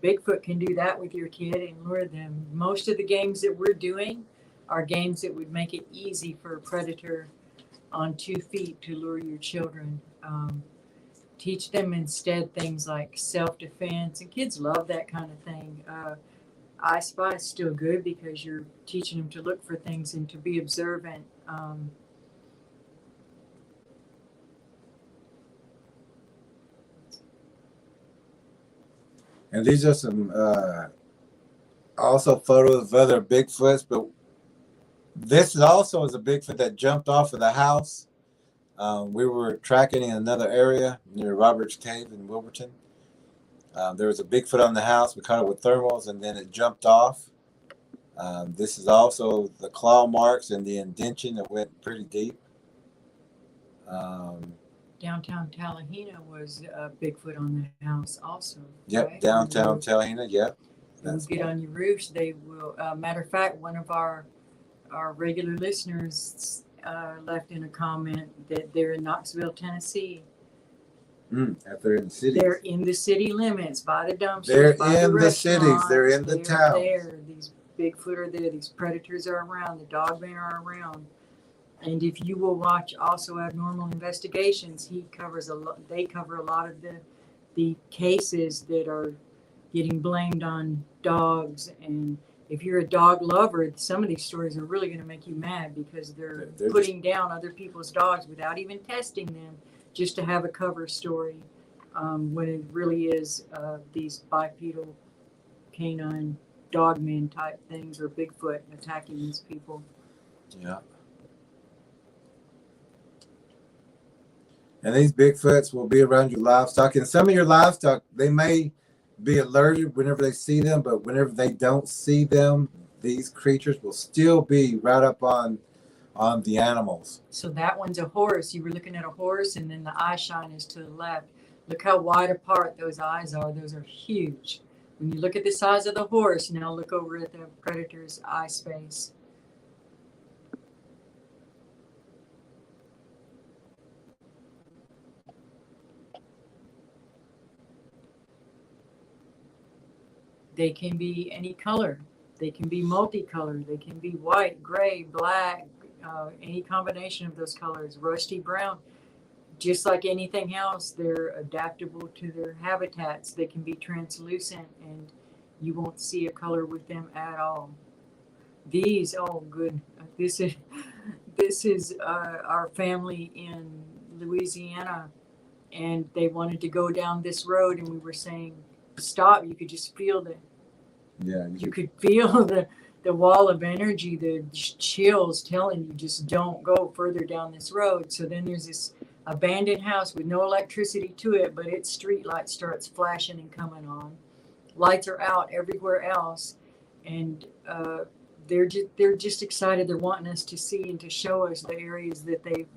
Bigfoot can do that with your kid and lure them. Most of the games that we're doing are games that would make it easy for a predator on 2 feet to lure your children. Teach them instead things like self-defense, and kids love that kind of thing. I Spy is still good because you're teaching them to look for things and to be observant. And these are some also photos of other Bigfoots, but this is also is a Bigfoot that jumped off of the house. We were tracking in another area near Roberts Cave in Wilburton. There was a Bigfoot on the house. We caught it with thermals, and then it jumped off. This is also the claw marks and the indention that went pretty deep. Downtown Tallahena was a Bigfoot on the house also. Yep, right? downtown Tallahena, yep. They will get on your roofs. They will. Matter of fact, one of our regular listeners left in a comment that they're in Knoxville, Tennessee. If they're in the cities. They're in the city limits, by the dumpsters, They're by in the the cities. They're in the towns. There. These Bigfoot are there. These predators are around. The dogmen are around. And if you will watch also Abnormal Investigations, he covers a lot. They cover a lot of the cases that are getting blamed on dogs. And if you're a dog lover, some of these stories are really going to make you mad because they're putting down other people's dogs without even testing them, just to have a cover story, when it really is these bipedal canine dogmen type things or Bigfoot attacking these people. Yeah. And these Bigfoots will be around your livestock. And some of your livestock, they may be alerted whenever they see them, but whenever they don't see them, these creatures will still be right up on the animals. So that one's a horse. You were looking at a horse, and then the eye shine is to the left. Look how wide apart those eyes are. Those are huge. When you look at the size of the horse, now look over at the predator's eye space. They can be any color. They can be multicolored. They can be white, gray, black, any combination of those colors, rusty brown. Just like anything else, they're adaptable to their habitats. They can be translucent, and you won't see a color with them at all. These, oh good, this is our family in Louisiana, and they wanted to go down this road, and we were saying, stop. You could just feel you could feel the wall of energy, the chills telling you just don't go further down this road. So then there's this abandoned house with no electricity to it, but its street light starts flashing and coming on. Lights are out everywhere else, and they're just excited. They're wanting us to see and to show us the areas that they've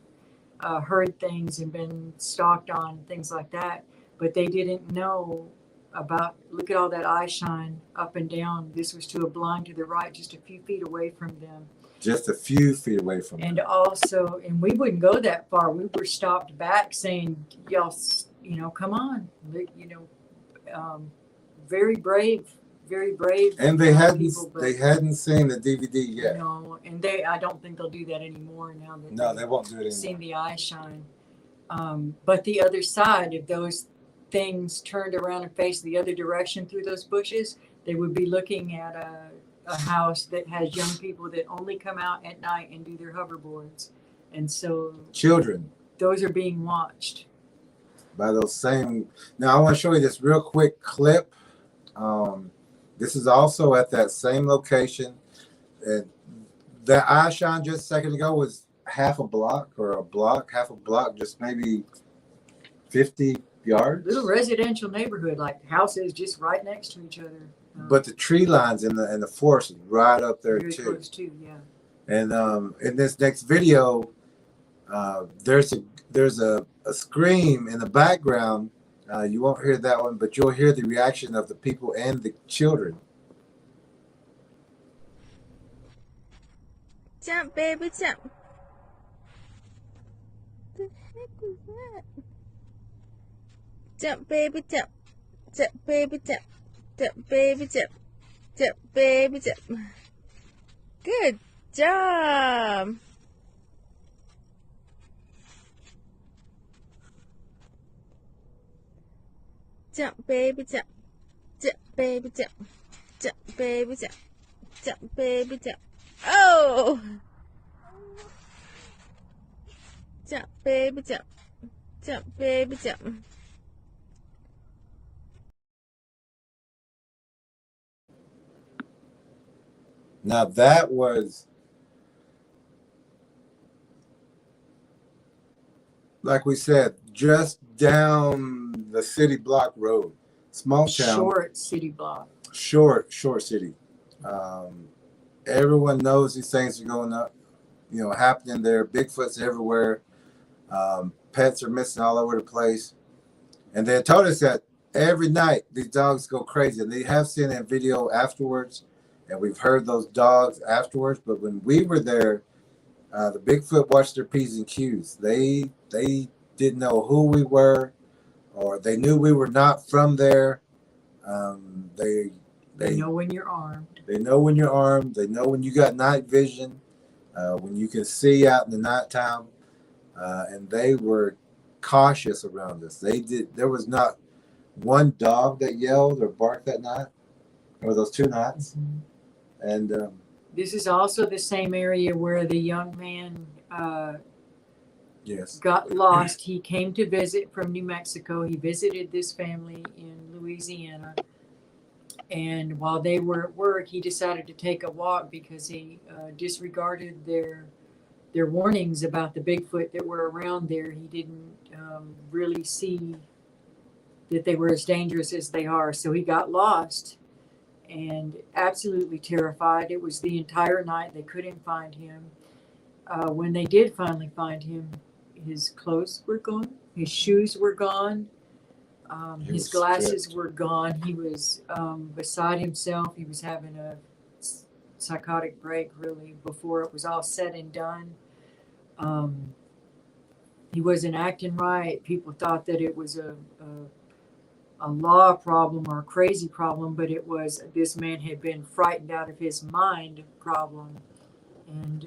heard things and been stalked on, things like that. But they didn't know about, look at all that eye shine up and down. This was to a blind to the right, just a few feet away from them. Just a few feet away from them. And also, and we wouldn't go that far. We were stopped back saying, y'all, come on. Very brave, very brave. And they hadn't seen the DVD yet. No, and I don't think they'll do that anymore now that No, they won't do it anymore. Seen the eye shine. But the other side, if those things turned around and faced the other direction through those bushes, they would be looking at a house that has young people that only come out at night and do their hoverboards. And so children, those are being watched by those same. Now I want to show you this real quick clip. This is also at that same location. And that eye shine just a second ago was half a block, just maybe 50 yards. Little residential neighborhood, like houses just right next to each other. But the tree lines in the forest is right up there very too. Close too, yeah. And in this next video, there's a scream in the background. You won't hear that one, but you'll hear the reaction of the people and the children. Jump, baby, jump. The heck was that? Jump, baby, jump. Jump, baby, jump. Jump, baby, jump. Jump, baby, jump. Good job. Jump, baby, jump. Jump, baby, jump. Jump, baby, jump. Jump, baby, jump. Oh! Jump, baby, jump. Jump, baby, jump. Now that was, like we said, just down the city block road. Small town. Short city block. Short city. Everyone knows these things are going up, happening there. Bigfoot's everywhere. Pets are missing all over the place. And they told us that every night these dogs go crazy. And they have seen that video afterwards. And we've heard those dogs afterwards. But when we were there, the Bigfoot watched their P's and Q's. They didn't know who we were, or they knew we were not from there. They know when you're armed. They know when you're armed. They know when you got night vision, when you can see out in the nighttime. And they were cautious around us. There was not one dog that yelled or barked that night, or those 2 nights. Mm-hmm. And this is also the same area where the young man yes, got lost. He came to visit from New Mexico. He visited this family in Louisiana. And while they were at work, he decided to take a walk because he disregarded their warnings about the Bigfoot that were around there. He didn't really see that they were as dangerous as they are. So he got lost and absolutely terrified. It was the entire night. They couldn't find him. When they did finally find him, his clothes were gone. His shoes were gone. His glasses were gone. He was beside himself. He was having a psychotic break, really, before it was all said and done. He wasn't acting right. People thought that it was a law problem or a crazy problem, but it was this man had been frightened out of his mind problem. And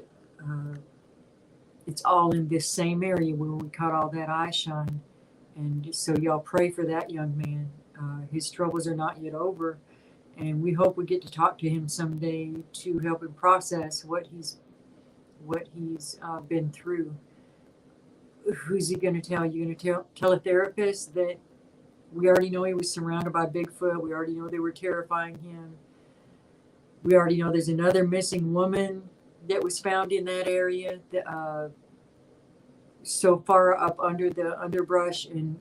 it's all in this same area where we caught all that eye shine. And so y'all pray for that young man. His troubles are not yet over. And we hope we get to talk to him someday to help him process what he's been through. Who's he going to tell? You going to tell a therapist that we already know he was surrounded by Bigfoot? We already know they were terrifying him. We already know there's another missing woman that was found in that area. so far up under the underbrush, and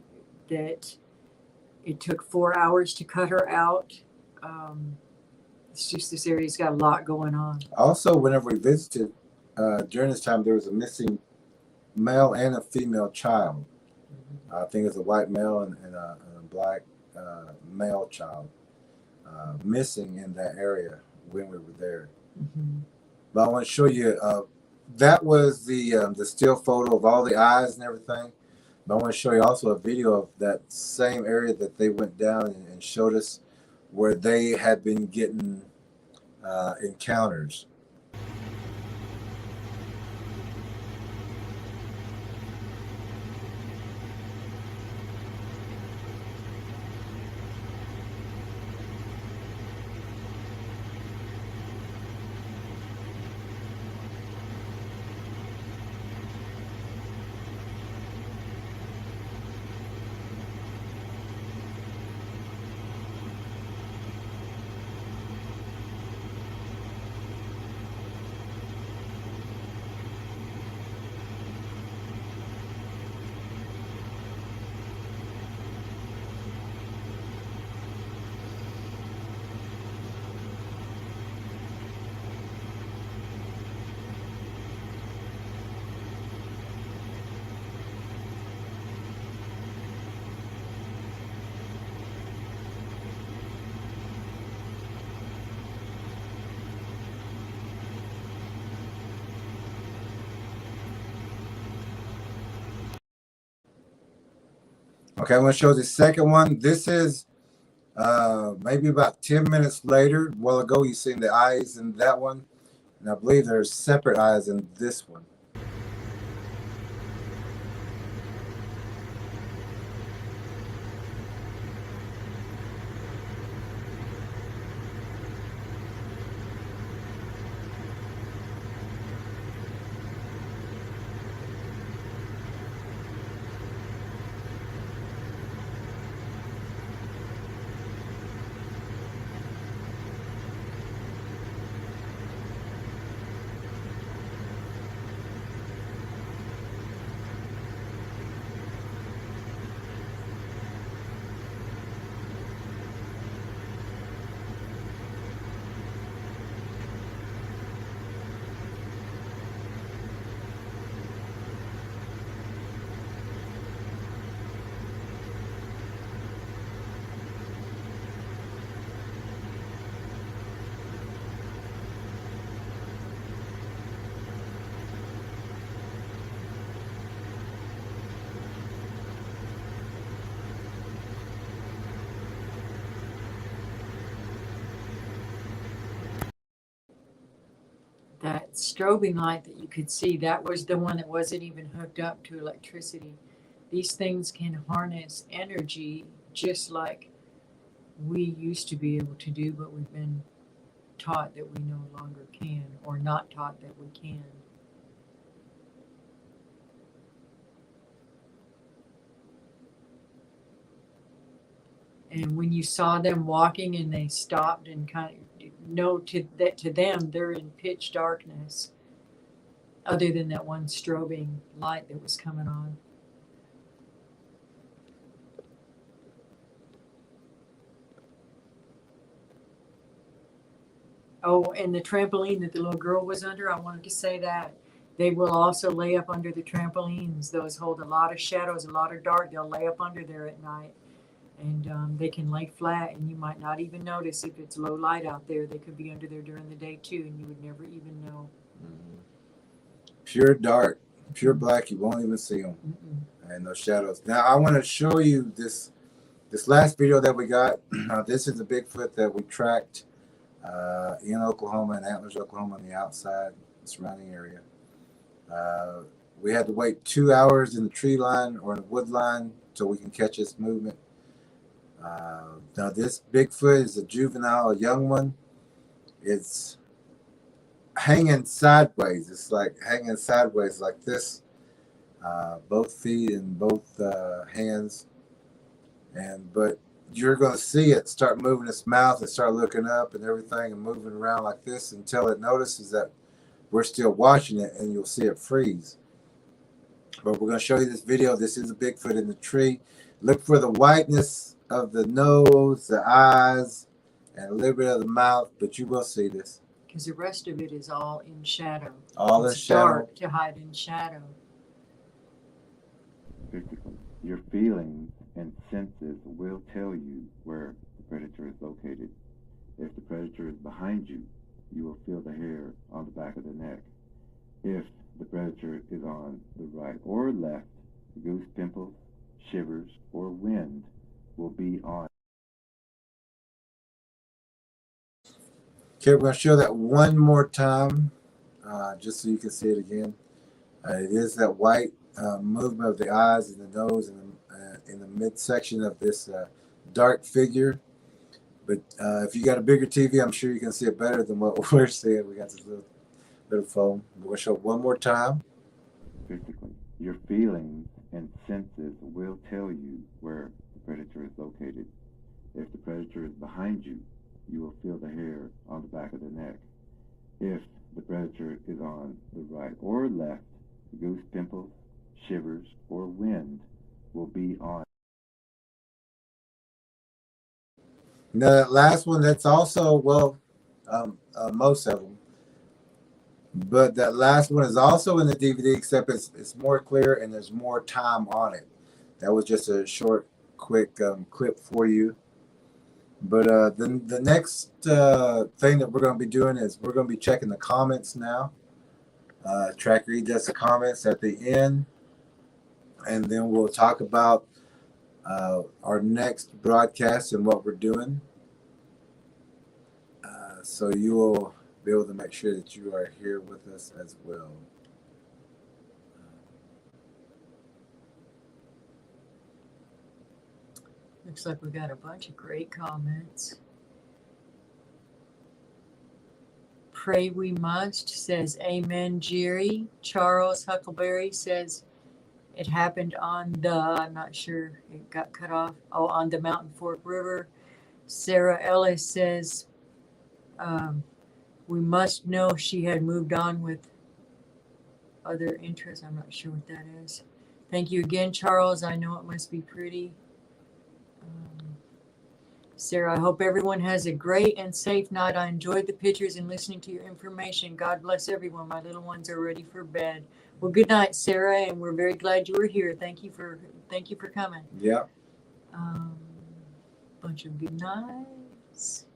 that it took 4 hours to cut her out. It's just this area's got a lot going on. Also, whenever we visited during this time, there was a missing male and a female child. I think it was a white male and a black male child missing in that area when we were there. Mm-hmm. But I want to show you, that was the still photo of all the eyes and everything. But I want to show you also a video of that same area that they went down and showed us where they had been getting encounters. Okay, I'm going to show the second one. This is maybe about 10 minutes later. A while ago, you seen the eyes in that one. And I believe there's separate eyes in this one. That strobing light that you could see, that was the one that wasn't even hooked up to electricity. These things can harness energy just like we used to be able to do, but we've been taught that we no longer can, or not taught that we can. And when you saw them walking and they stopped and kind of know that to them they're in pitch darkness, other than that one strobing light that was coming on. Oh, and the trampoline that the little girl was under, I wanted to say that. They will also lay up under the trampolines. Those hold a lot of shadows, a lot of dark. They'll lay up under there at night. And they can lay flat, and you might not even notice if it's low light out there. They could be under there during the day too, and you would never even know. Pure dark, pure black. You won't even see them. And no shadows. Now I want to show you this last video that we got. This is the Bigfoot that we tracked in Oklahoma, in Antlers, Oklahoma, on the outside, the surrounding area. We had to wait 2 hours in the tree line or in the wood line so we can catch its movement. Now this Bigfoot is a juvenile, a young one. It's hanging sideways. It's like hanging sideways like this, both feet and both hands. But you're going to see it start moving its mouth and start looking up and everything and moving around like this until it notices that we're still watching it, and you'll see it freeze. But we're going to show you this video. This is a Bigfoot in the tree. Look for the whiteness of the nose, the eyes, and a little bit of the mouth, but you will see this. Because the rest of it is all in shadow. All in It's shadow. dark to hide in shadow. Physically, your feelings and senses will tell you where the predator is located. If the predator is behind you, you will feel the hair on the back of the neck. If the predator is on the right or left, goose pimples, shivers, or wind will be on. Okay, we're going to show that one more time, just so you can see it again. It is that white movement of the eyes and the nose and in the midsection of this dark figure. But if you got a bigger TV, I'm sure you can see it better than what we're seeing. We got this little bit of foam. We're going to show it one more time. Physically, your feelings and senses will tell you where the predator is located. If the predator is behind you, you will feel the hair on the back of the neck. If the predator is on the right or left, goose pimples, shivers, or wind will be on. Now that last one, that's also, well, most of them. But that last one is also in the DVD, except it's more clear and there's more time on it. That was just a short, quick clip for you. But the next thing that we're going to be doing is we're going to be checking the comments now. TrackerElla does the comments at the end. And then we'll talk about our next broadcast and what we're doing. So you will be able to make sure that you are here with us as well. Looks like we got a bunch of great comments. Pray We Must says, Amen, Jerry. Charles Huckleberry says, it happened on the, I'm not sure, it got cut off. Oh, on the Mountain Fork River. Sarah Ellis says, we must know she had moved on with other interests. I'm not sure what that is. Thank you again, Charles. I know it must be pretty. Sarah, I hope everyone has a great and safe night. I enjoyed the pictures and listening to your information. God bless everyone. My little ones are ready for bed. Well, good night, Sarah, and we're very glad you were here. Thank you for coming. Yeah. Bunch of good nights.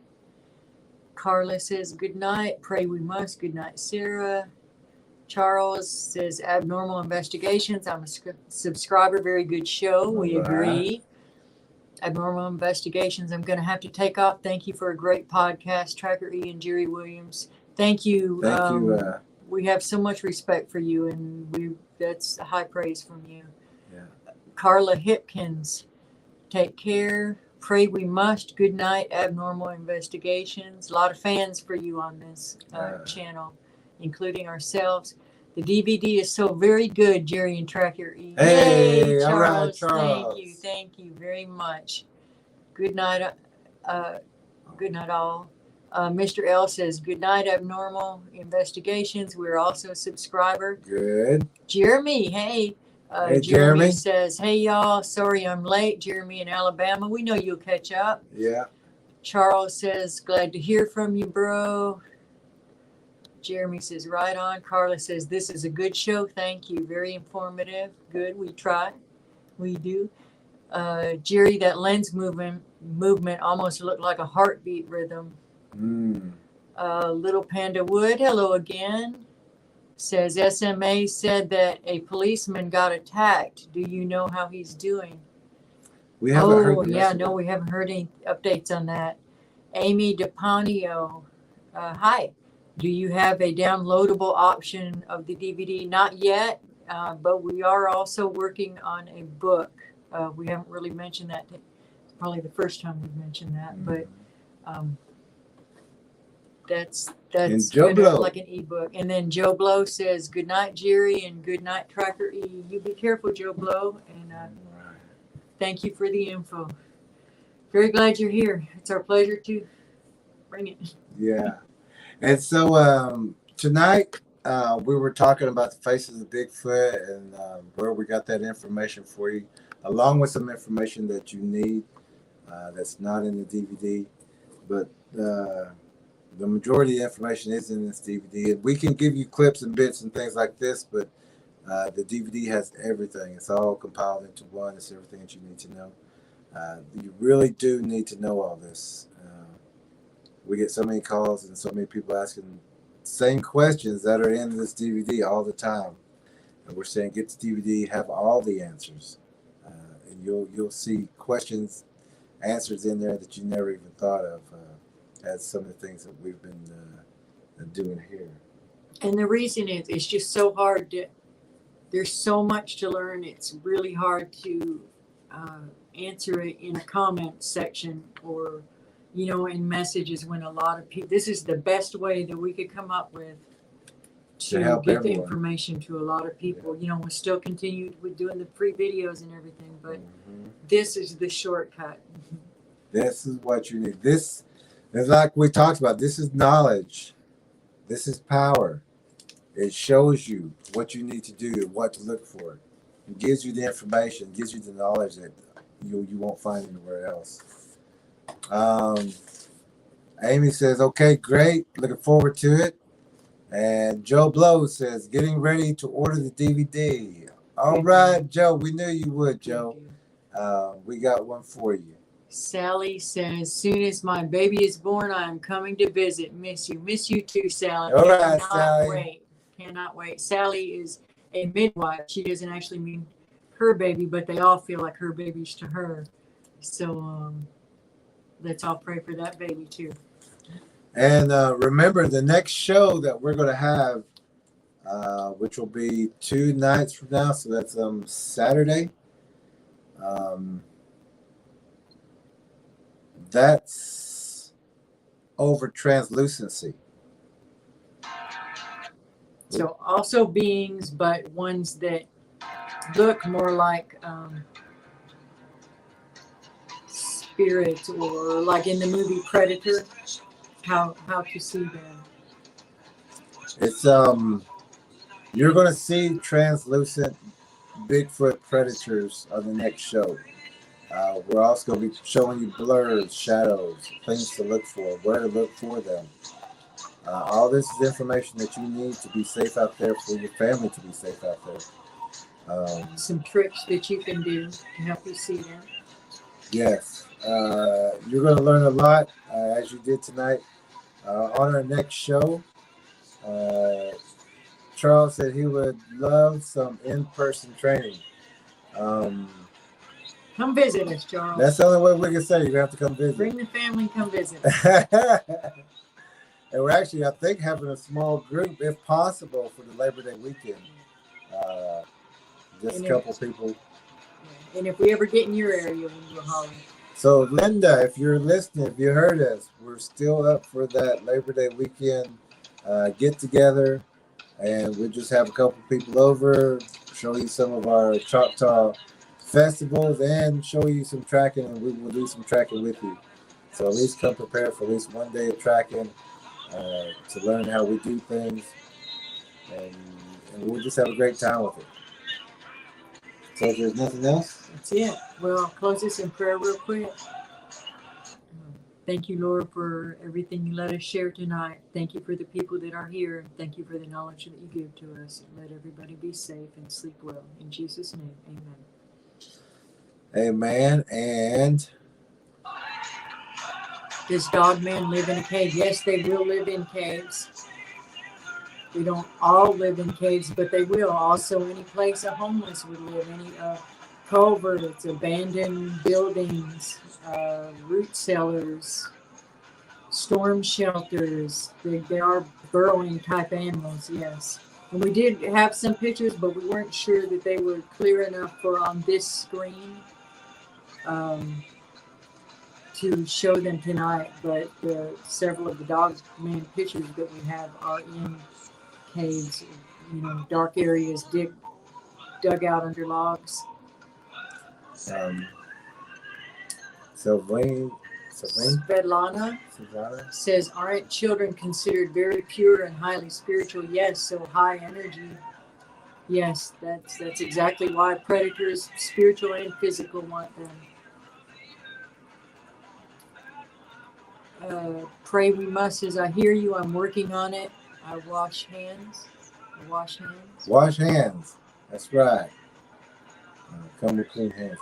Carla says good night. Pray we must. Good night, Sarah. Charles says abnormal investigations. I'm a subscriber. Very good show. We agree. Abnormal investigations. I'm going to have to take off. Thank you for a great podcast, TrackerElla and Jerry Williams. Thank you. Thank you. We have so much respect for you, and that's high praise from you. Yeah. Carla Hipkins, take care. Pray we must. Good night. Abnormal investigations. A lot of fans for you on this channel, including ourselves. The DVD is so very good, Jerry and TrackerElla. Hey, Yay, Charles. all right, Charles. Thank you very much. Good night. Good night, all. Mr. L says, good night, abnormal investigations. We're also a subscriber. Good. Jeremy, hey. Hey, Jeremy says, hey, y'all. Sorry I'm late. Jeremy in Alabama. We know you'll catch up. Yeah. Charles says, glad to hear from you, bro. Jeremy says, right on. Carla says, this is a good show. Thank you. Very informative. Good. We try. We do. Jerry, that lens movement almost looked like a heartbeat rhythm. Little Panda Wood, hello again. Says SMA said that a policeman got attacked. Do you know how he's doing? We haven't heard. Oh, yeah, no, we haven't heard any updates on that. Amy DePonio, hi. Do you have a downloadable option of the DVD? Not yet, but we are also working on a book. We haven't really mentioned that. It's probably the first time we've mentioned that, but that's Joe Blow. like an ebook. And then Joe Blow says, good night, Jerry, and good night, TrackerElla. You be careful, Joe Blow, and thank you for the info. Very glad you're here. It's our pleasure to bring it. Yeah. And so tonight we were talking about the faces of Bigfoot and where we got that information for you, along with some information that you need that's not in the DVD. But the majority of the information is in this DVD. And we can give you clips and bits and things like this, but the DVD has everything. It's all compiled into one. It's everything that you need to know. You really do need to know all this. We get so many calls and so many people asking same questions that are in this DVD all the time. And we're saying get the DVD, have all the answers. And you'll see questions, answers in there that you never even thought of as some of the things that we've been doing here. And the reason is it's just so hard to, there's so much to learn. It's really hard to answer it in a comment section or, you know, in messages when a lot of people, this is the best way that we could come up with to help get everyone. the information to a lot of people. You know, we still continue with doing the free videos and everything, but this is the shortcut. This is what you need. This is like we talked about. This is knowledge. This is power. It shows you what you need to do, what to look for. It gives you the information, gives you the knowledge that you won't find anywhere else. Amy says, okay, great. Looking forward to it. And Joe Blow says, getting ready to order the DVD. All right, Joe. We knew you would, Joe. We got one for you. Sally says, soon as my baby is born, I am coming to visit. Miss you. Miss you too, Sally. All right, Cannot Sally. wait. Cannot wait. Sally is a midwife. She doesn't actually mean her baby, but they all feel like her babies to her. So let's all pray for that baby too. And remember, the next show that we're going to have, which will be 2 nights from now, so that's Saturday. That's over translucency. So also beings, but ones that look more like spirits, or like in the movie Predator, how to see them. It's you're going to see translucent Bigfoot predators on the next show. We're also going to be showing you blurs, shadows, things to look for, where to look for them. All this is information that you need to be safe out there, for your family to be safe out there. Some tricks that you can do to help you see them. Yes. You're going to learn a lot, as you did tonight. On our next show, Charles said he would love some in-person training. Come visit us, Charles. That's the only way we can say. You're going to have to come visit. Bring the family, come visit us. And we're actually, I think, having a small group, if possible, for the Labor Day weekend. Just a couple people. And if we ever get in your area, we'll holler. So, Linda, if you're listening, if you heard us, we're still up for that Labor Day weekend get together. And we'll just have a couple people over, show you some of our Choctaw festivals, and show you some tracking, and we will do some tracking with you. So at least come prepared for at least one day of tracking to learn how we do things, and we'll just have a great time with it. So if there's nothing else? That's it. Well, I'll close this in prayer real quick. Thank you, Lord, for everything you let us share tonight. Thank you for the people that are here. Thank you for the knowledge that you give to us. Let everybody be safe and sleep well. In Jesus' name, amen. Amen. And does Dogman live in a cave? Yes, they will live in caves. We don't all live in caves, but they will. Also, any place a homeless would live, any culverts, abandoned buildings, root cellars, storm shelters. They are burrowing type animals, yes. And we did have some pictures, but we weren't sure that they were clear enough for on this screen to show them tonight. But several of the Dogman pictures that we have are in caves, dark areas, dug out under logs. So Wayne Svetlana Susanna? says, aren't children considered very pure and highly spiritual? Yes, so high energy. Yes, that's exactly why predators, spiritual and physical, want them. Pray we must, as I hear you, I'm working on it. I wash hands. Wash hands. Wash hands. That's right. Come with clean hands.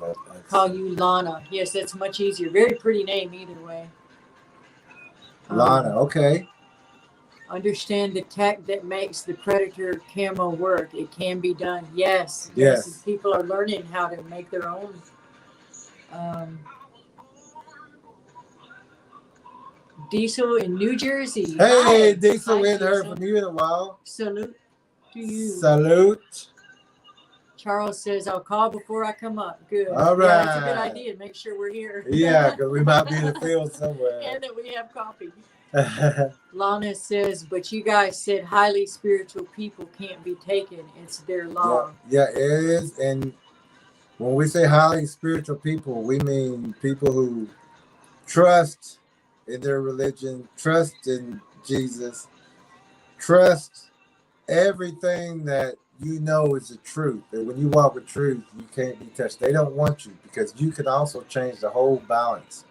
Call you Lana. Yes, that's much easier. Very pretty name either way. Lana, okay. Understand the tech that makes the predator camo work. It can be done. Yes. Yes. People are learning how to make their own. Diesel in New Jersey. Hey, Hi. Diesel, Hi, we haven't heard Diesel. from you in a while. Salute to you. Salute. Charles says, I'll call before I come up. Good. All right. Yeah, that's a good idea. Make sure we're here. Yeah, because we might be in the field somewhere. And that we have coffee. Lana says, but you guys said highly spiritual people can't be taken. It's their law. Yeah, it is. And when we say highly spiritual people, we mean people who trust in their religion, trust in Jesus, trust everything that you know is the truth. And when you walk with truth, you can't be touched. They don't want you because you can also change the whole balance.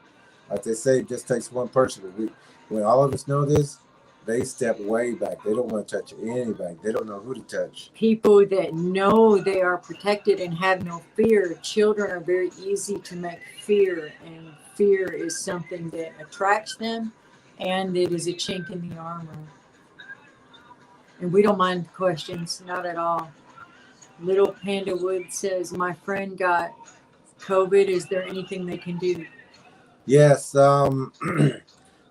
Like they say, it just takes one person. When all of us know this, they step way back. They don't want to touch anybody. They don't know who to touch. People that know they are protected and have no fear. Children are very easy to make fear, and fear is something that attracts them, and it is a chink in the armor. And we don't mind questions, not at all. Little Panda Wood says, my friend got COVID. Is there anything they can do? Yes,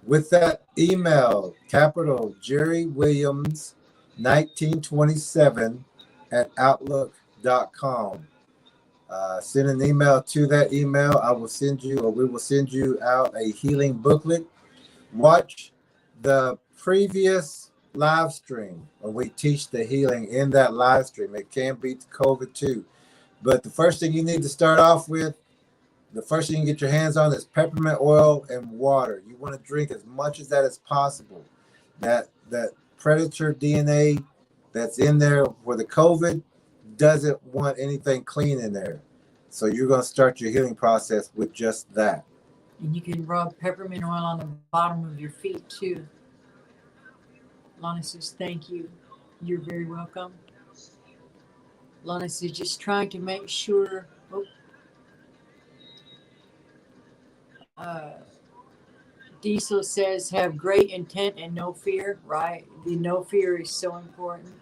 with that email, capital Jerry Williams 1927 at outlook.com. Send an email to that email. I will send you, or we will send you out a healing booklet. Watch the previous live stream when we teach the healing in that live stream. It can beat the COVID too. But the first thing you need to start off with, the first thing you get your hands on is peppermint oil and water. You want to drink as much of that as possible. That predator DNA that's in there for the COVID doesn't want anything clean in there. So you're going to start your healing process with just that. And you can rub peppermint oil on the bottom of your feet too. Lana says, thank you. You're very welcome. Lana says, just trying to make sure. Diesel says, have great intent and no fear, right? The no fear is so important.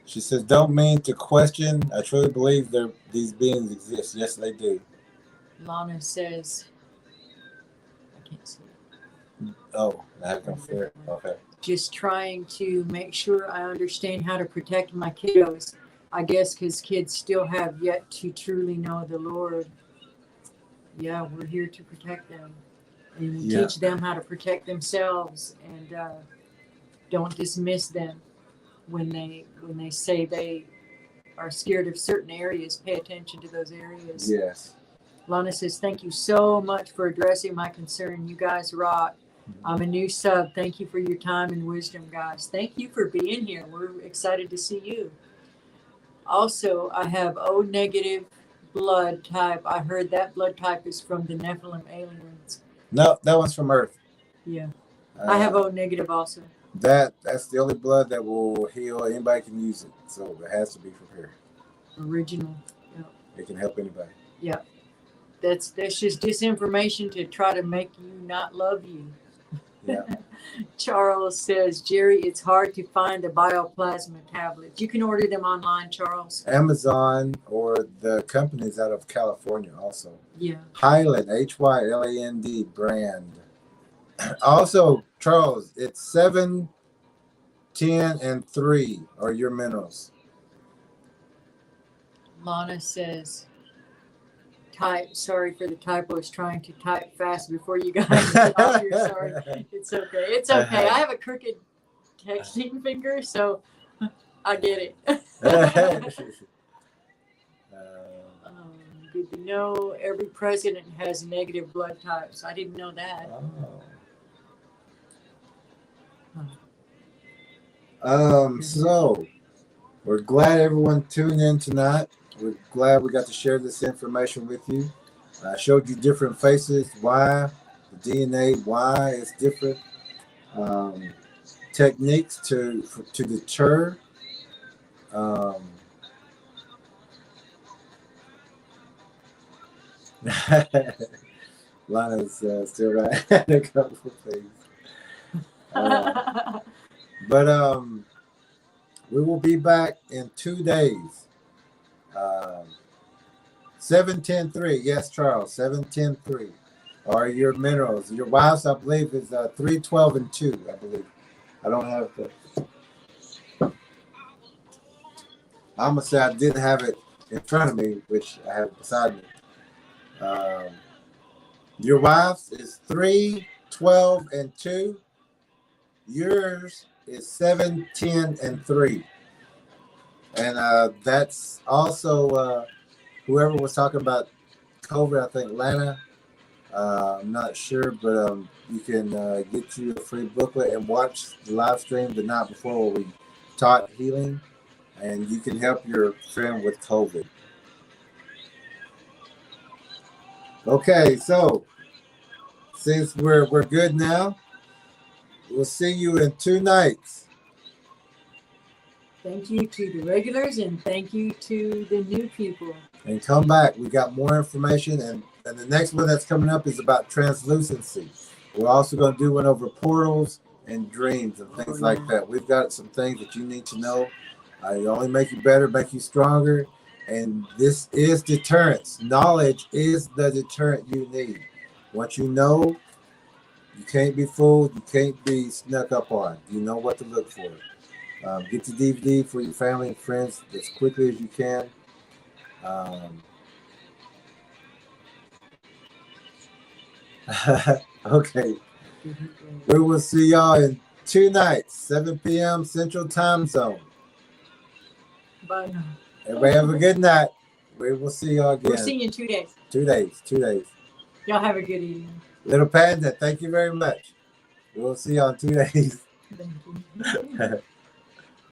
She says, don't mean to question. I truly believe these beings exist. Yes, they do. Lana says, I can't see it. Oh, I have no fear. Okay. Just trying to make sure I understand how to protect my kiddos. I guess because kids still have yet to truly know the Lord. Yeah, we're here to protect them and teach them how to protect themselves, and don't dismiss them when they say they are scared of certain areas. Pay attention to those areas. Yes. Lana says, thank you so much for addressing my concern. You guys rock. I'm a new sub. Thank you for your time and wisdom, guys. Thank you for being here. We're excited to see you. Also, I have O negative blood type. I heard that blood type is from the Nephilim aliens. No, that one's from Earth. Yeah. I have O negative also. That's the only blood that will heal. Anybody can use it. So it has to be from here. Original. Yep. It can help anybody. Yeah. That's just disinformation to try to make you not love you. Yeah. Charles says, Jerry, it's hard to find the bioplasma tablets. You can order them online, Charles. Amazon or the companies out of California also. Yeah. Hyland, Hyland brand. Also, Charles, it's 7, 10, and 3 are your minerals. Lana says, sorry for the typo. I was trying to type fast before you guys get off here. Sorry. It's okay. It's okay. I have a crooked texting finger, so I get it. Did you know every president has negative blood types? I didn't know that. So we're glad everyone tuned in tonight. We're glad we got to share this information with you. I showed you different faces, why the DNA, why it's different, techniques to deter. Lana's still right. A couple of things. But we will be back in 2 days. 7-10-3. Yes, Charles. 7-10-3 are your minerals. Your wives, I believe, is 3, 12, and 2. I believe. I don't have the. I'm gonna say I didn't have it in front of me, which I have beside me. Your wife's is 3, 12, and 2. Yours is 7, 10, and 3. And that's also whoever was talking about COVID, I think Lana. I'm not sure, but you can get you a free booklet and watch the live stream the night before where we taught healing, and you can help your friend with COVID. Okay, so since we're good now, we'll see you in 2 nights. Thank you to the regulars and thank you to the new people. And come back. We got more information, and the next one that's coming up is about translucency. We're also going to do one over portals and dreams and things like that. We've got some things that you need to know. It only make you better, make you stronger. And this is deterrence. Knowledge is the deterrent you need. Once you know, you can't be fooled. You can't be snuck up on. You know what to look for. Get the DVD for your family and friends as quickly as you can. Okay. We will see y'all in 2 nights, 7 p.m. Central Time Zone. Bye now. Everybody have a good night. We will see y'all again. We'll see you in 2 days. 2 days. 2 days. Y'all have a good evening. Little Panda, thank you very much. We'll see y'all in 2 days. Thank you.